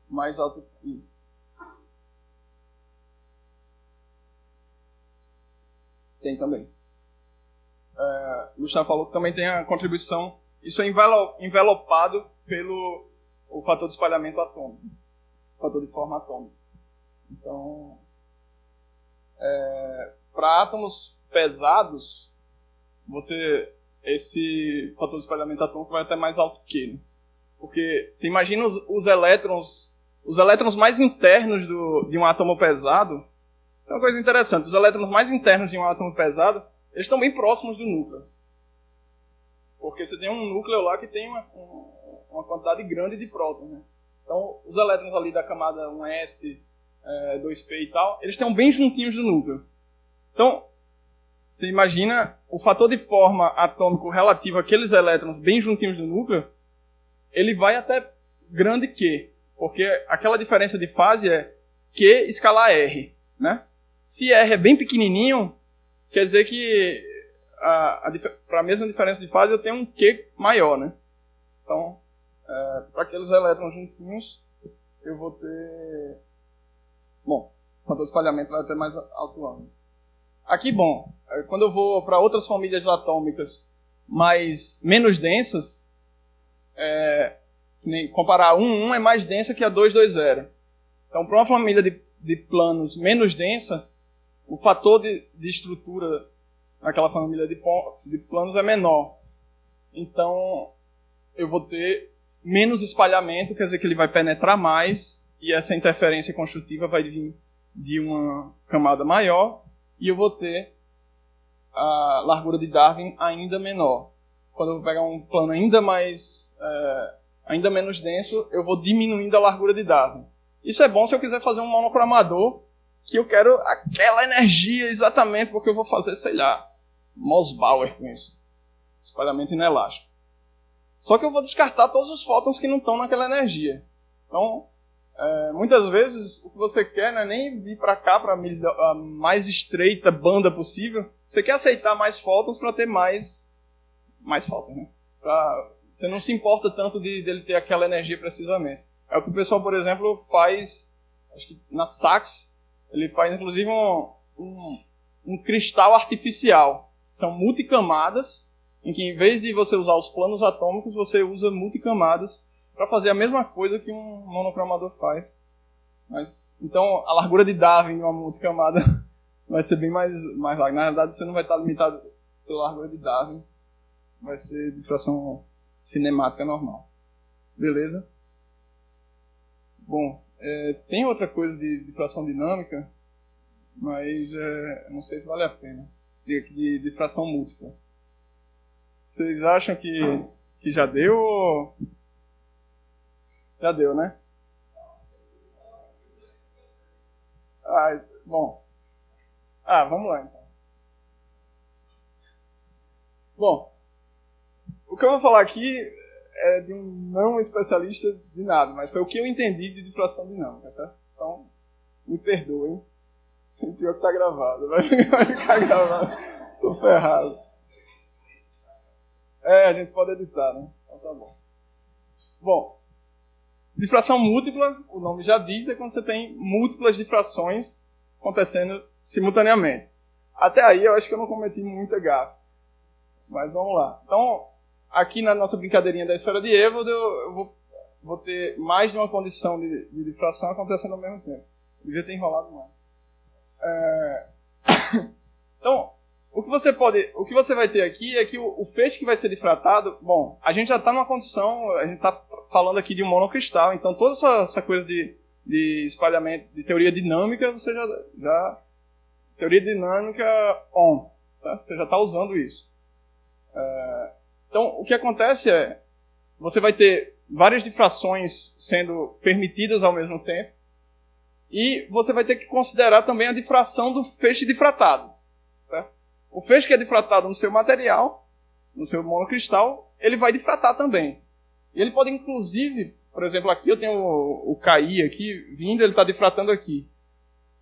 Mais alto que isso. Tem também. O Gustavo falou que também tem a contribuição. Isso é envelopado o fator de espalhamento atômico, o fator de forma atômica. Então, para átomos pesados, esse fator de espalhamento atômico vai até mais alto que ele. Porque você imagina os elétrons mais internos de um átomo pesado. Isso é uma coisa interessante. Os elétrons mais internos de um átomo pesado, eles estão bem próximos do núcleo. Porque você tem um núcleo lá que tem uma quantidade grande de prótons, né? Então, os elétrons ali da camada 1s, 2p e tal, eles estão bem juntinhos do núcleo. Então, você imagina o fator de forma atômico relativo àqueles elétrons bem juntinhos do núcleo, ele vai até grande Q, porque aquela diferença de fase é Q escalar R, né? Se R é bem pequenininho, quer dizer que para a mesma diferença de fase eu tenho um Q maior, né? Então, para aqueles elétrons juntinhos, eu vou ter... Bom, o fator de espalhamento vai ter mais alto ângulo. Aqui, bom, quando eu vou para outras famílias atômicas menos densas, comparar 1 é mais densa que a 220. Então, para uma família de planos menos densa, o fator de estrutura naquela família de planos é menor. Então, eu vou ter menos espalhamento, quer dizer que ele vai penetrar mais, e essa interferência construtiva vai vir de uma camada maior, e eu vou ter a largura de Darwin ainda menor. Quando eu vou pegar um plano ainda menos denso, eu vou diminuindo a largura de Darwin. Isso é bom se eu quiser fazer um monocromador, que eu quero aquela energia exatamente, porque eu vou fazer, sei lá, Mossbauer com isso. Espalhamento inelástico. Só que eu vou descartar todos os fótons que não estão naquela energia. Então, muitas vezes, o que você quer não é nem vir para cá, para a mais estreita banda possível. Você quer aceitar mais fótons para ter mais fótons, né? Você não se importa tanto dele ter aquela energia precisamente. É o que o pessoal, por exemplo, faz, acho que na SACS, ele faz inclusive um cristal artificial. São multicamadas, em que em vez de você usar os planos atômicos, você usa multicamadas para fazer a mesma coisa que um monocromador faz. Então, a largura de Darwin em uma multicamada vai ser bem mais larga. Na verdade, você não vai estar limitado pela largura de Darwin. Vai ser difração cinemática normal. Beleza? Bom, tem outra coisa de difração dinâmica, mas não sei se vale a pena. De difração múltipla. Vocês acham que já deu ou... Já deu, né? Bom. Vamos lá, então. Bom, o que eu vou falar aqui é de um não especialista de nada, mas foi o que eu entendi de difração dinâmica, certo? Então, me perdoem. Pior que tá gravado. Vai ficar gravado. Tô ferrado. A gente pode editar, né? Então tá bom. Bom, difração múltipla, o nome já diz, é quando você tem múltiplas difrações acontecendo simultaneamente. Até aí eu acho que eu não cometi muita gafe. Mas vamos lá. Então, aqui na nossa brincadeirinha da esfera de Ewald, eu vou ter mais de uma condição de difração acontecendo ao mesmo tempo. Devia ter enrolado mais. Então, o que você vai ter aqui é que o feixe que vai ser difratado, bom, a gente já está numa condição, a gente está falando aqui de um monocristal, então toda essa coisa de espalhamento, de teoria dinâmica, você já teoria dinâmica on, certo? Você já está usando isso. Então, o que acontece é, você vai ter várias difrações sendo permitidas ao mesmo tempo, e você vai ter que considerar também a difração do feixe difratado. Certo? O feixe que é difratado no seu material, no seu monocristal, ele vai difratar também. E ele pode, inclusive, por exemplo, aqui eu tenho o KI aqui, vindo, ele está difratando aqui.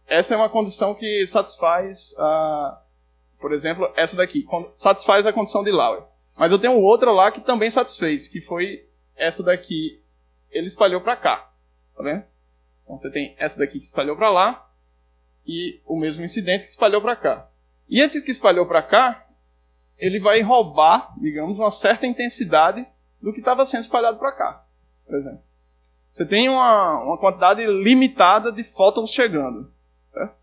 Essa é uma condição que satisfaz, por exemplo, essa daqui. Satisfaz a condição de Laue. Mas eu tenho outra lá que também satisfez, que foi essa daqui. Ele espalhou para cá. Tá vendo? Então você tem essa daqui que espalhou para lá e o mesmo incidente que espalhou para cá. E esse que espalhou para cá, ele vai roubar, digamos, uma certa intensidade do que estava sendo espalhado para cá, por exemplo. você tem uma quantidade limitada de fótons chegando. Certo?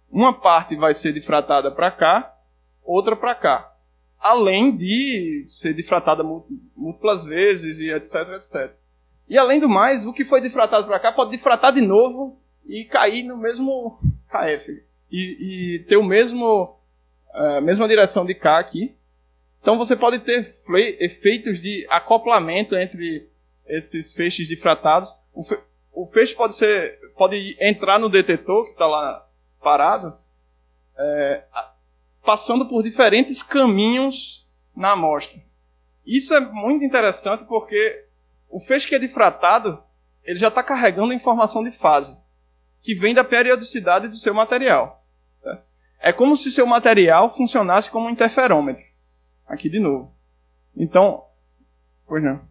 Uma parte vai ser difratada para cá, outra para cá. Além de ser difratada múltiplas vezes e etc, etc. E além do mais, o que foi difratado para cá pode difratar de novo e cair no mesmo KF. E ter o mesma direção de K aqui. Então você pode ter efeitos de acoplamento entre esses feixes difratados. O feixe pode entrar no detetor, que está lá parado, passando por diferentes caminhos na amostra. Isso é muito interessante porque o feixe que é difratado, ele já está carregando informação de fase, que vem da periodicidade do seu material. Certo? É como se seu material funcionasse como um interferômetro. Aqui de novo. Então, pois não.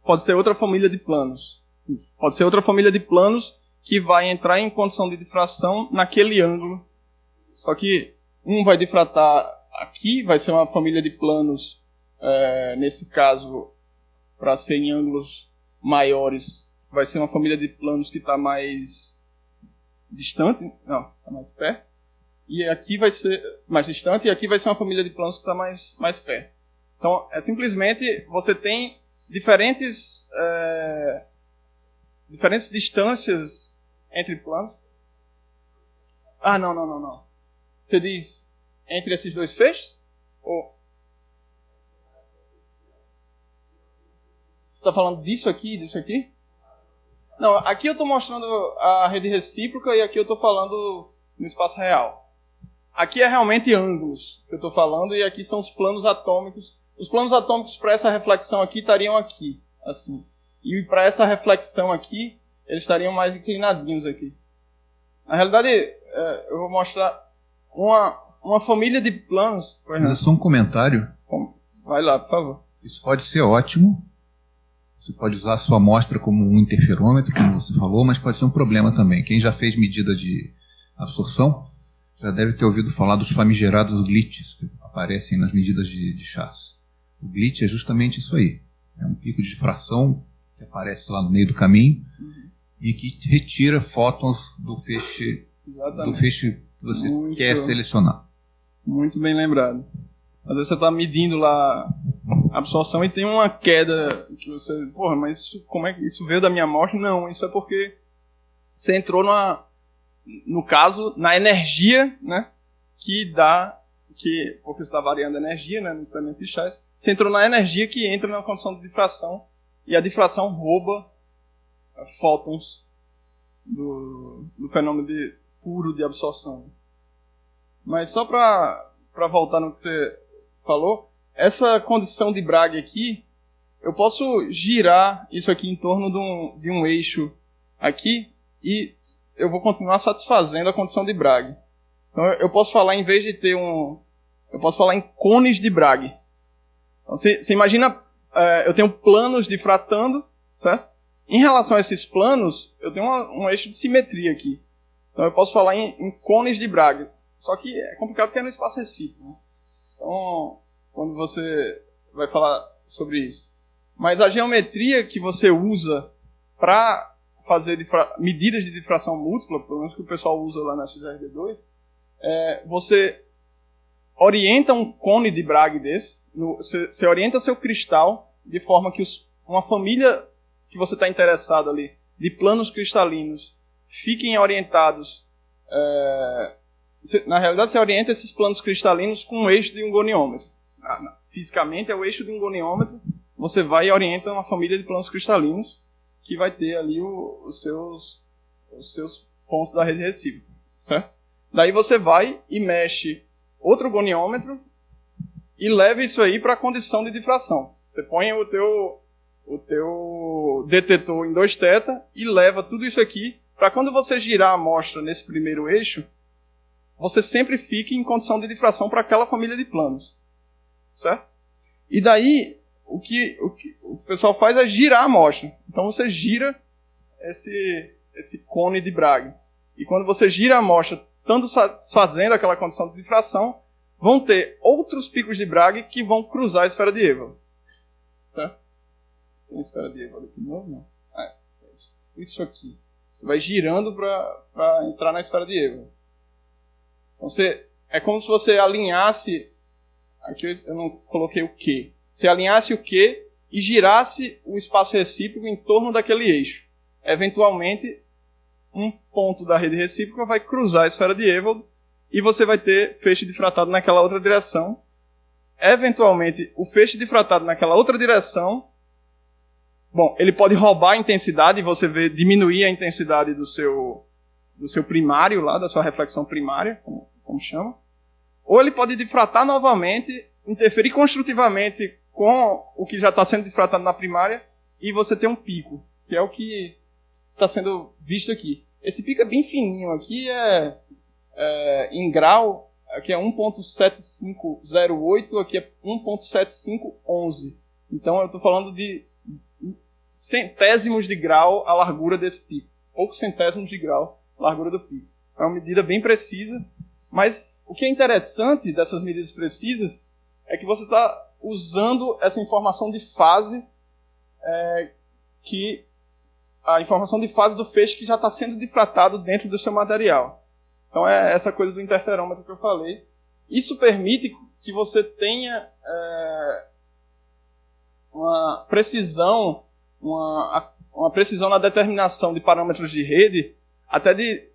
Pode ser outra família de planos. Pode ser outra família de planos que vai entrar em condição de difração naquele ângulo. Só que um vai difratar aqui, vai ser uma família de planos, nesse caso, para ser em ângulos maiores, vai ser uma família de planos que está mais distante, não, está mais perto, e aqui vai ser mais distante, e aqui vai ser uma família de planos que está mais perto. Então, simplesmente, você tem diferentes distâncias entre planos. Ah, não. Você diz entre esses dois feixes? Ou você está falando disso aqui? Não, aqui eu estou mostrando a rede recíproca e aqui eu estou falando no espaço real. Aqui é realmente ângulos que eu estou falando e aqui são os planos atômicos. Os planos atômicos para essa reflexão aqui estariam aqui, assim. E para essa reflexão aqui, eles estariam mais inclinadinhos aqui. Na realidade, eu vou mostrar uma família de planos. Mas é só um comentário. Vai lá, por favor. Isso pode ser ótimo. Você pode usar a sua amostra como um interferômetro, como você falou, mas pode ser um problema também. Quem já fez medida de absorção já deve ter ouvido falar dos famigerados glitches que aparecem nas medidas de chassi. O glitch é justamente isso aí. É um pico de difração que aparece lá no meio do caminho e que retira fótons do feixe, que você quer selecionar. Muito bem lembrado. Às vezes você está medindo lá a absorção e tem uma queda que você... Porra, mas como é que isso veio da minha amostra? Não, isso é porque você entrou no caso, na energia, né, porque você está variando a energia, né, no experimento de Chassi. Você entrou na energia que entra na condição de difração e a difração rouba fótons do fenômeno puro de absorção. Mas só para voltar no que você falou, essa condição de Bragg aqui, eu posso girar isso aqui em torno de um eixo aqui e eu vou continuar satisfazendo a condição de Bragg. Então eu posso falar, em vez de ter eu posso falar em cones de Bragg. Então, você imagina, eu tenho planos difratando, certo? Em relação a esses planos, eu tenho um eixo de simetria aqui. Então eu posso falar em cones de Bragg. Só que é complicado porque é no espaço recíproco, né? Então, quando você vai falar sobre isso. Mas a geometria que você usa para fazer medidas de difração múltipla, pelo menos que o pessoal usa lá na XRD2, você orienta um cone de Bragg desse, você orienta seu cristal de forma que uma família que você está interessado ali, de planos cristalinos, fiquem orientados. Na realidade, você orienta esses planos cristalinos com um eixo de um goniômetro. Fisicamente é o eixo de um goniômetro. Você vai e orienta uma família de planos cristalinos que vai ter ali os seus pontos da rede recíproca. Certo? Daí você vai e mexe outro goniômetro e leva isso aí para a condição de difração. Você põe o teu detetor em 2θ e leva tudo isso aqui para quando você girar a amostra nesse primeiro eixo, você sempre fique em condição de difração para aquela família de planos. Certo? E daí, o que o pessoal faz é girar a amostra. Então você gira esse cone de Bragg. E quando você gira a amostra estando satisfazendo aquela condição de difração, vão ter outros picos de Bragg que vão cruzar a esfera de Ewald. Certo? Tem a esfera de Ewald aqui de novo? Não. Isso aqui. Você vai girando para entrar na esfera de Ewald. Então, é como se você alinhasse... Aqui eu não coloquei o Q. Você alinhasse o Q e girasse o espaço recíproco em torno daquele eixo. Eventualmente, um ponto da rede recíproca vai cruzar a esfera de Ewald e você vai ter feixe difratado naquela outra direção. Eventualmente, o feixe difratado naquela outra direção, bom, ele pode roubar a intensidade e você vê diminuir a intensidade do seu primário lá, da sua reflexão primária, como chama. Ou ele pode difratar novamente, interferir construtivamente com o que já está sendo difratado na primária e você ter um pico, que é o que está sendo visto aqui. Esse pico é bem fininho, aqui em grau, aqui é 1.7508, aqui é 1.7511. Então eu estou falando de centésimos de grau a largura desse pico. Poucos centésimos de grau a largura do pico. É uma medida bem precisa, mas o que é interessante dessas medidas precisas é que você está usando essa informação de fase, a informação de fase do feixe que já está sendo difratado dentro do seu material. Então é essa coisa do interferômetro que eu falei. Isso permite que você tenha uma precisão na determinação de parâmetros de rede até de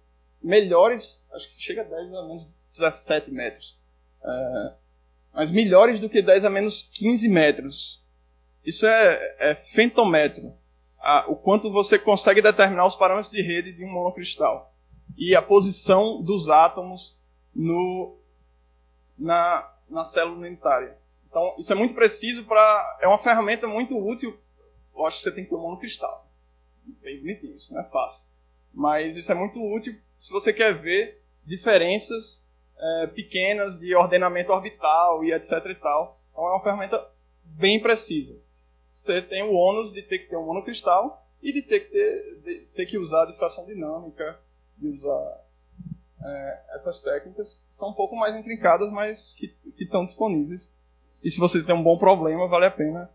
melhores, acho que chega a 10 a menos 17 metros. Mas melhores do que 10 a menos 15 metros. Isso é femtometro. O quanto você consegue determinar os parâmetros de rede de um monocristal. E a posição dos átomos na célula unitária. Então, isso é muito preciso é uma ferramenta muito útil. Lógico que você tem que ter um monocristal. Bem bonitinho, isso não é fácil. Mas isso é muito útil se você quer ver diferenças pequenas de ordenamento orbital e etc e tal. Então, é uma ferramenta bem precisa. Você tem o ônus de ter que ter um monocristal e de ter que usar a difração dinâmica, de usar essas técnicas. São um pouco mais intrincadas, mas que estão disponíveis. E se você tem um bom problema, vale a pena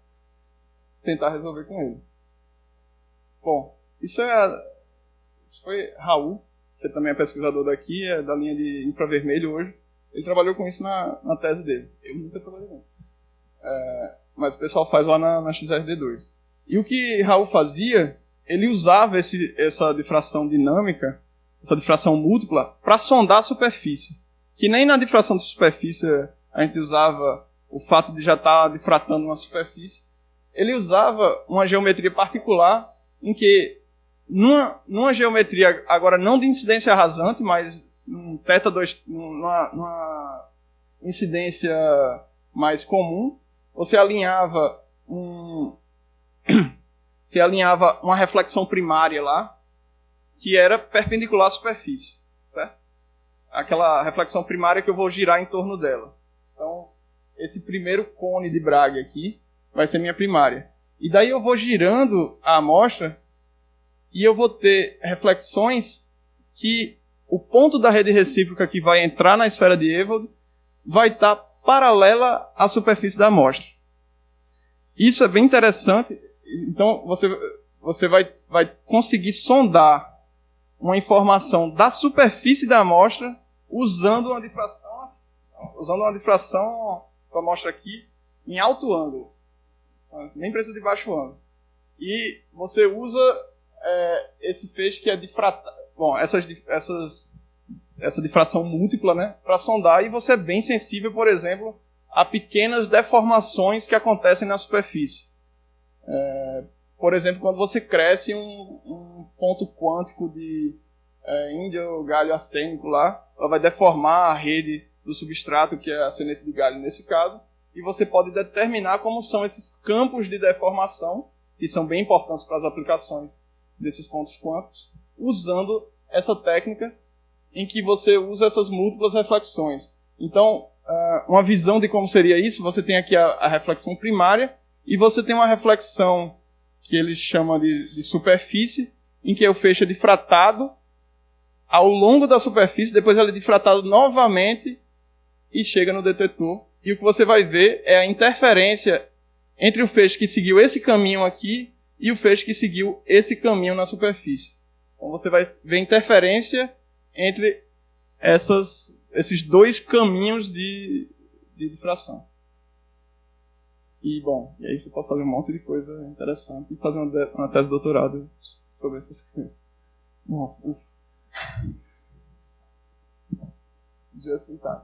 tentar resolver com ele. Bom, isso foi Raul, que também é pesquisador daqui, é da linha de infravermelho hoje. Ele trabalhou com isso na tese dele. Eu nunca trabalhei com isso. Mas o pessoal faz lá na XRD2. E o que Raul fazia, ele usava essa difração dinâmica, essa difração múltipla, para sondar a superfície. Que nem na difração de superfície a gente usava o fato de já estar difratando uma superfície. Ele usava uma geometria particular em que, numa geometria, agora não de incidência rasante, mas numa incidência mais comum, você alinhava uma reflexão primária lá, que era perpendicular à superfície, certo? Aquela reflexão primária que eu vou girar em torno dela. Então, esse primeiro cone de Bragg aqui vai ser minha primária. E daí eu vou girando a amostra e eu vou ter reflexões que o ponto da rede recíproca que vai entrar na esfera de Ewald vai estar paralela à superfície da amostra. Isso é bem interessante. Então, você vai conseguir sondar uma informação da superfície da amostra usando uma difração com a amostra aqui em alto ângulo. Nem precisa de baixo ângulo. E você usa esse feixe que é difratado. Bom, essa difração múltipla, né, para sondar, e você é bem sensível, por exemplo, a pequenas deformações que acontecem na superfície. Por exemplo, quando você cresce um ponto quântico de índio galho arsênico lá, ela vai deformar a rede do substrato, que é a arsenete de galho nesse caso, e você pode determinar como são esses campos de deformação, que são bem importantes para as aplicações desses pontos quânticos, usando essa técnica em que você usa essas múltiplas reflexões. Então, uma visão de como seria isso, você tem aqui a reflexão primária, e você tem uma reflexão que eles chamam de superfície, em que o feixe é difratado, ao longo da superfície, depois ele é difratado novamente e chega no detetor. E o que você vai ver é a interferência entre o feixe que seguiu esse caminho aqui e o feixe que seguiu esse caminho na superfície. Então você vai ver interferência entre esses dois caminhos de difração. E, bom, e aí você pode fazer um monte de coisa interessante e fazer uma tese de doutorado sobre essas coisas. Bom, just in time.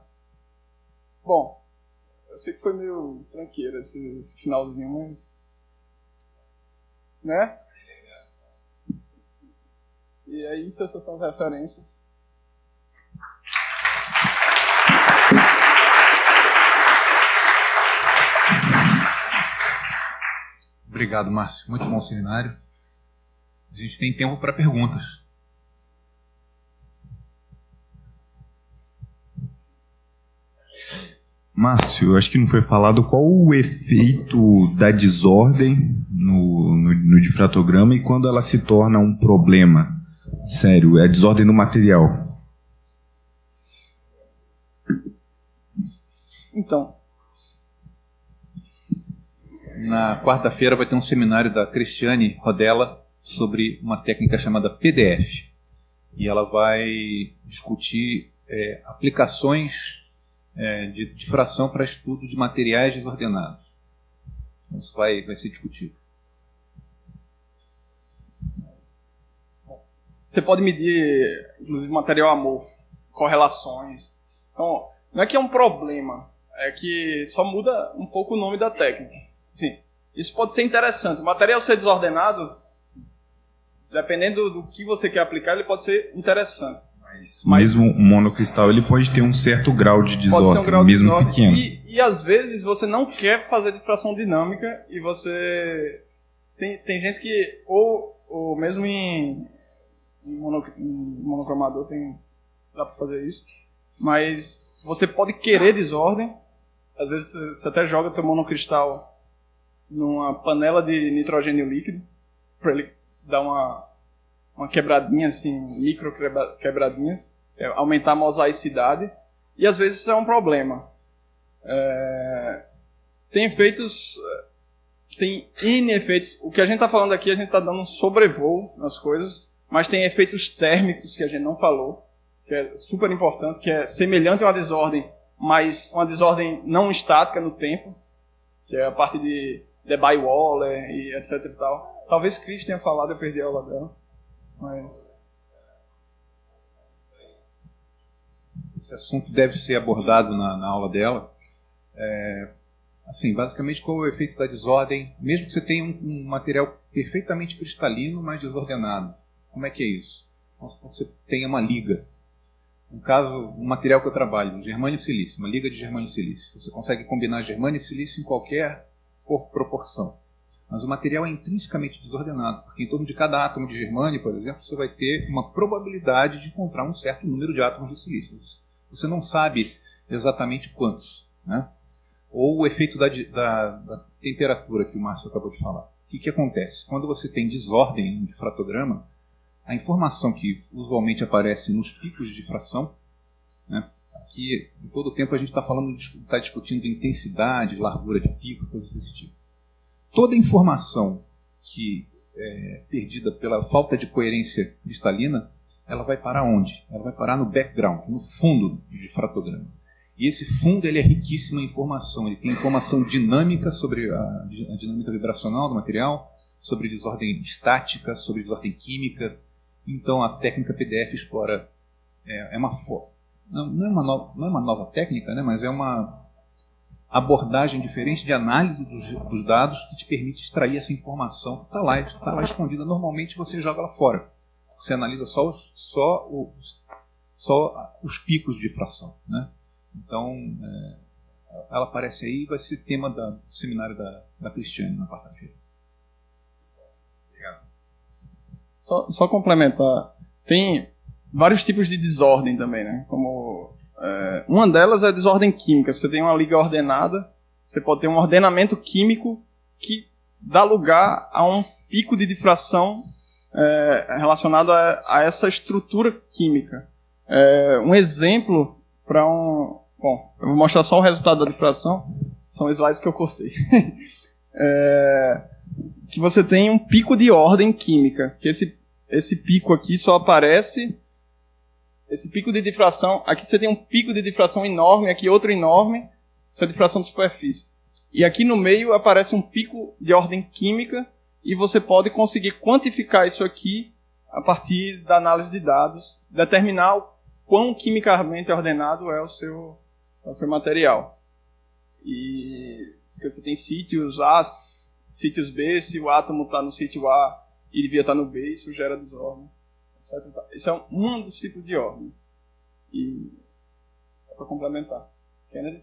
Bom, eu sei que foi meio tranqueiro esse finalzinho, mas... né? E aí, essas são as referências. Obrigado, Márcio. Muito bom seminário. A gente tem tempo para perguntas. Márcio, acho que não foi falado qual o efeito da desordem no difratograma e quando ela se torna um problema sério, é a desordem no material. Então, na quarta-feira vai ter um seminário da Cristiane Rodella sobre uma técnica chamada PDF. E ela vai discutir aplicações de difração para estudo de materiais desordenados. Então, isso vai ser discutido. você pode medir, inclusive, material amorfo, correlações. Então, não é que é um problema, é que só muda um pouco o nome da técnica. Sim, isso pode ser interessante. O material ser desordenado, dependendo do que você quer aplicar, ele pode ser interessante. Mas mesmo o monocristal ele pode ter um certo grau de desordem, pode ser um grau mesmo de desordem, pequeno. E às vezes você não quer fazer difração dinâmica e você... Tem gente que, ou mesmo em monocromador dá para fazer isso, mas você pode querer desordem. Às vezes você até joga teu monocristal numa panela de nitrogênio líquido para ele dar uma quebradinha, assim, micro quebradinhas, aumentar a mosaicidade, e às vezes isso é um problema. Tem efeitos, tem N efeitos. O que a gente está falando aqui, a gente está dando um sobrevoo nas coisas, mas tem efeitos térmicos que a gente não falou, que é super importante, que é semelhante a uma desordem, mas uma desordem não estática no tempo, que é a parte de Debye-Waller e etc e tal. Talvez Cris tenha falado, eu perdi a aula dela. Mas... esse assunto deve ser abordado na aula dela. Assim, basicamente, qual é o efeito da desordem, mesmo que você tenha um material perfeitamente cristalino, mas desordenado. Como é que é isso? Vamos supor que você tenha uma liga. No caso, um material que eu trabalho, germânio e silício, uma liga de germânio e silício. Você consegue combinar germânio e silício em qualquer proporção. Mas o material é intrinsecamente desordenado, porque em torno de cada átomo de germânio, por exemplo, você vai ter uma probabilidade de encontrar um certo número de átomos de silício. Você não sabe exatamente quantos, né? Ou o efeito da temperatura que o Márcio acabou de falar. O que acontece? Quando você tem desordem no difratograma, a informação que usualmente aparece nos picos de difração, né? Aqui, em todo o tempo, a gente está discutindo intensidade, largura de pico, coisas desse tipo. Toda informação que é perdida pela falta de coerência cristalina, ela vai parar onde? Ela vai parar no background, no fundo do difratograma. E esse fundo ele é riquíssimo em informação. Ele tem informação dinâmica sobre a dinâmica vibracional do material, sobre desordem estática, sobre desordem química. Então a técnica PDF explora... não é uma nova técnica, né, mas é uma abordagem diferente de análise dos dados que te permite extrair essa informação que está lá escondida. Normalmente você joga ela fora. Você analisa só os picos de difração, né? Então, ela aparece aí e vai ser tema do seminário da Cristiane na quarta-feira. Obrigado. Só complementar. Tem vários tipos de desordem também, né? Como... uma delas é a desordem química. Você tem uma liga ordenada, você pode ter um ordenamento químico que dá lugar a um pico de difração relacionado a essa estrutura química. Um exemplo para um... Bom, eu vou mostrar só o resultado da difração. São slides que eu cortei. Que você tem um pico de ordem química. Que esse pico aqui só aparece... Esse pico de difração... Aqui você tem um pico de difração enorme, aqui outro enorme. Isso é difração de superfície. E aqui no meio aparece um pico de ordem química e você pode conseguir quantificar isso aqui a partir da análise de dados, determinar o quão quimicamente ordenado é o seu material. E você tem sítios A, sítios B, se o átomo está no sítio A e devia estar no B, isso gera desordem. Etc. Esse é um dos tipos de ordem. E só para complementar. Kennedy?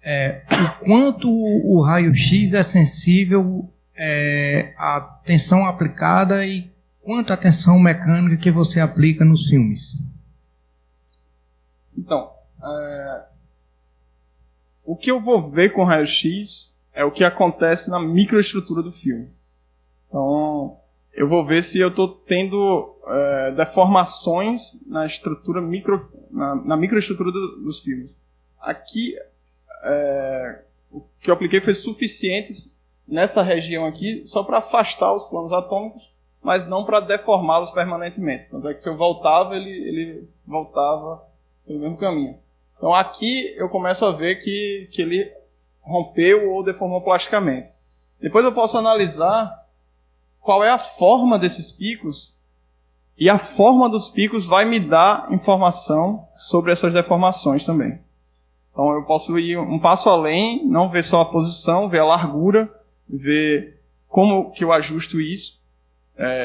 O quanto o raio-x é sensível à tensão aplicada e quanto à tensão mecânica que você aplica nos filmes? Então, o que eu vou ver com raio-x é o que acontece na microestrutura do filme. Então, eu vou ver se eu estou tendo deformações na estrutura na microestrutura dos filmes. Aqui, o que eu apliquei foi suficiente nessa região aqui só para afastar os planos atômicos, mas não para deformá-los permanentemente. Tanto é que se eu voltava, ele voltava pelo mesmo caminho. Então aqui eu começo a ver que ele rompeu ou deformou plasticamente. Depois eu posso analisar qual é a forma desses picos, e a forma dos picos vai me dar informação sobre essas deformações também. Então eu posso ir um passo além, não ver só a posição, ver a largura, ver como que eu ajusto isso.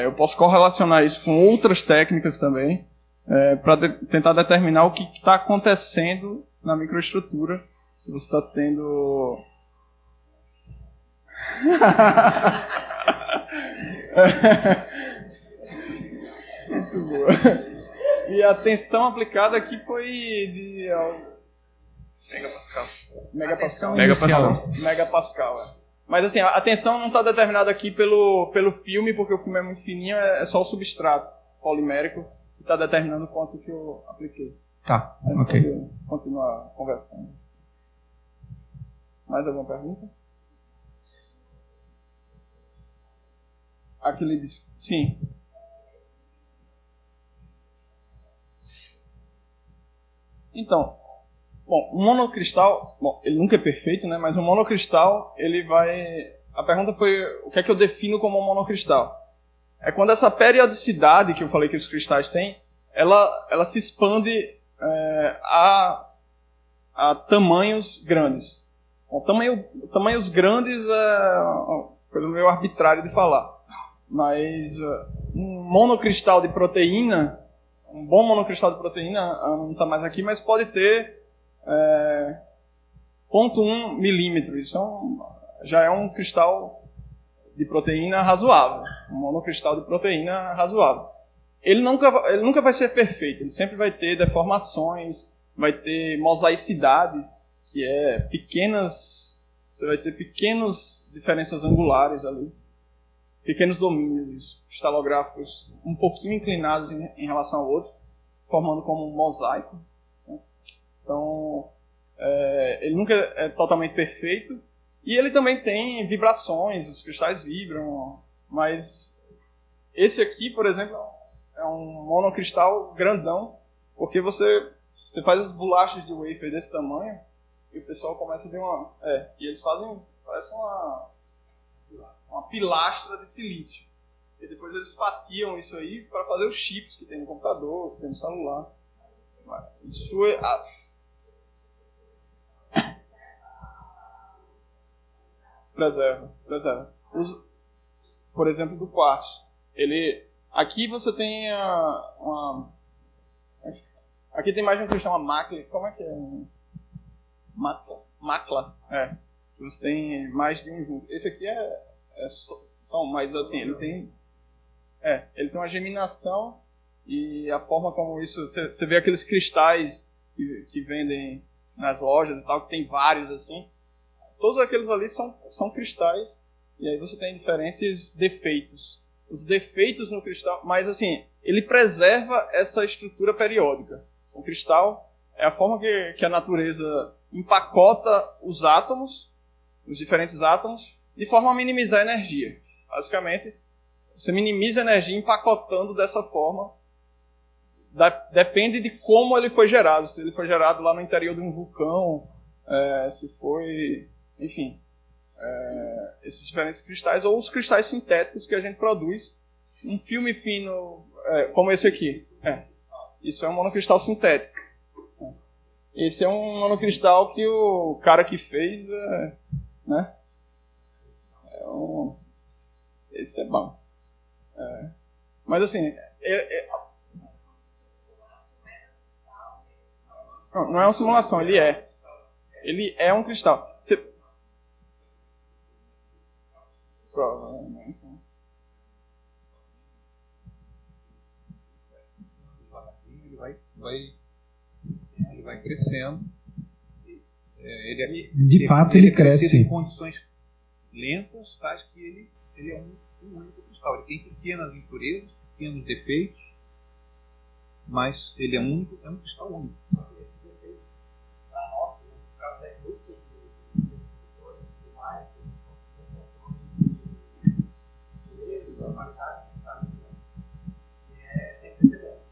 Eu posso correlacionar isso com outras técnicas também, para tentar determinar o que está acontecendo na microestrutura. Se você está tendo... Muito boa. E a tensão aplicada aqui foi de... Megapascal. Mas assim, a tensão não está determinada aqui pelo filme, porque o filme é muito fininho, é só o substrato polimérico que está determinando o quanto que eu apliquei. Tá, ok. Continuar conversando. Mais alguma pergunta? Aquele disse... Sim. Então... Bom, um monocristal, ele nunca é perfeito, né? Mas um monocristal, ele vai... A pergunta foi o que é que eu defino como um monocristal. É quando essa periodicidade que eu falei que os cristais têm, ela se expande a tamanhos grandes. Bom, tamanhos grandes é uma coisa meio arbitrária de falar. Mas um monocristal de proteína, um bom monocristal de proteína, não está mais aqui, mas pode ter 0,1 milímetro. Isso já é um cristal de proteína razoável. Um monocristal de proteína razoável. Ele nunca vai ser perfeito. Ele sempre vai ter deformações, vai ter mosaicidade, que é pequenas... Você vai ter pequenas diferenças angulares ali. Pequenos domínios cristalográficos um pouquinho inclinados em relação ao outro, formando como um mosaico. Então, ele nunca é totalmente perfeito. E ele também tem vibrações, os cristais vibram. Mas esse aqui, por exemplo, é um monocristal grandão, porque você faz as bolachas de wafer desse tamanho e o pessoal começa a ver uma... e eles fazem, parece uma pilastra de silício. E depois eles fatiam isso aí para fazer os chips que tem no computador, que tem no celular. Isso é... Preserva. Por exemplo, do quartzo. Aqui você tem aqui tem mais de um cristal, uma macla. Como é que é? Macla. Você tem mais de um junto. Esse aqui Mas assim, ele tem uma geminação e a forma como isso... Você vê aqueles cristais que vendem nas lojas e tal, que tem vários assim. Todos aqueles ali são cristais e aí você tem diferentes defeitos. Os defeitos no cristal... Mas assim, ele preserva essa estrutura periódica. O cristal é a forma que a natureza empacota os átomos, os diferentes átomos, de forma a minimizar a energia. Basicamente, você minimiza a energia empacotando dessa forma. Depende de como ele foi gerado. Se ele foi gerado lá no interior de um vulcão, se foi... Enfim, esses diferentes cristais, ou os cristais sintéticos que a gente produz. Um filme fino, como esse aqui. Isso é um monocristal sintético. Esse é um monocristal que o cara que fez, né? Esse é bom. Mas assim, não é uma simulação, ele é. Ele é um cristal. Provavelmente. Ele vai crescendo. De fato, ele cresce. Em condições lentas, tais que ele é um único cristal. Ele tem pequenas impurezas, pequenos defeitos, mas ele é um cristal único. Só que esses defeitos, para nós, nesse caso da indústria de semicondutores e tudo mais, se a gente conseguir um controle de impurezas, a qualidade do cristal é sem precedentes.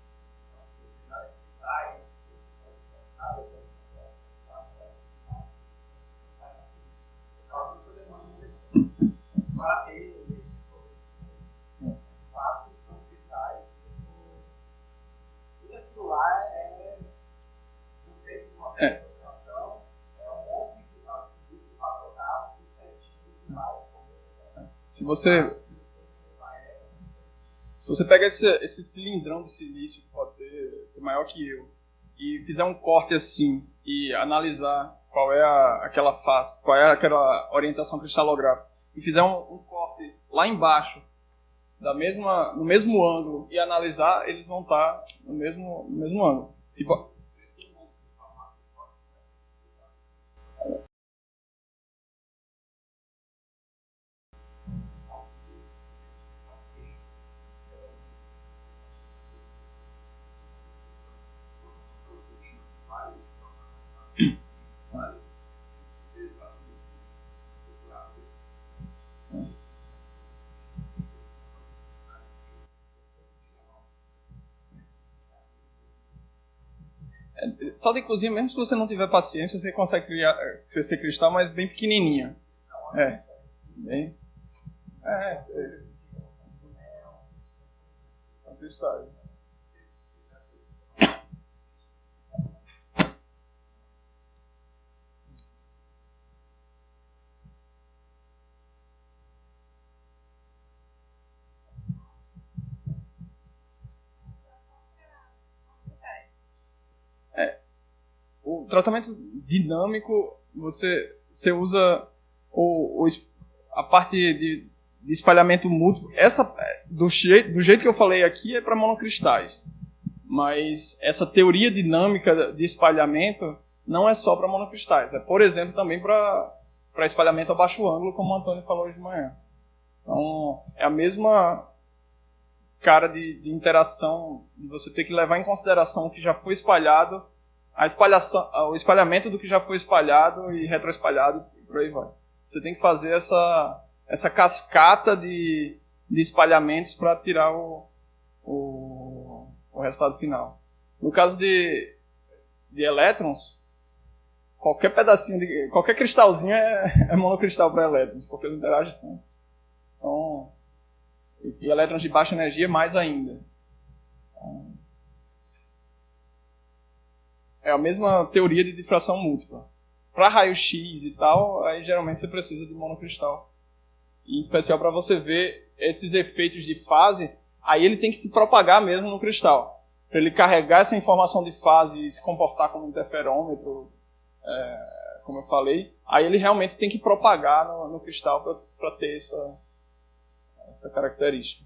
Os melhores cristais, para ele, de fato, são cristais tudo aquilo lá feito de uma certa aproximação, um monte de cristal de silício empacotado, tudo certinho, Se você pega esse cilindrão de silício, que pode ser maior que eu, e fizer um corte assim, e analisar qual é aquela face, qual é aquela orientação cristalográfica, e fizer um corte lá embaixo, no mesmo ângulo, e analisar, eles vão estar no mesmo ângulo. Tipo, sal de cozinha, mesmo se você não tiver paciência, você consegue crescer cristal, mas bem pequenininho. São cristais. O tratamento dinâmico, você usa a parte de espalhamento múltiplo. Do jeito que eu falei aqui, é para monocristais. Mas essa teoria dinâmica de espalhamento não é só para monocristais. É, por exemplo, também para espalhamento a baixo ângulo, como o Antônio falou hoje de manhã. Então, é a mesma cara de interação, de você ter que levar em consideração o que já foi espalhado, o espalhamento do que já foi espalhado e retroespalhado, e por aí vai. Você tem que fazer essa cascata de espalhamentos para tirar o resultado final. No caso de elétrons, qualquer pedacinho, qualquer cristalzinho é monocristal para elétrons, porque eles interagem tanto. Então, e elétrons de baixa energia mais ainda. Então, é a mesma teoria de difração múltipla. Para raio-x e tal, aí geralmente você precisa de monocristal. E em especial para você ver esses efeitos de fase, aí ele tem que se propagar mesmo no cristal. Para ele carregar essa informação de fase e se comportar como interferômetro, como eu falei, aí ele realmente tem que propagar no cristal para ter essa característica.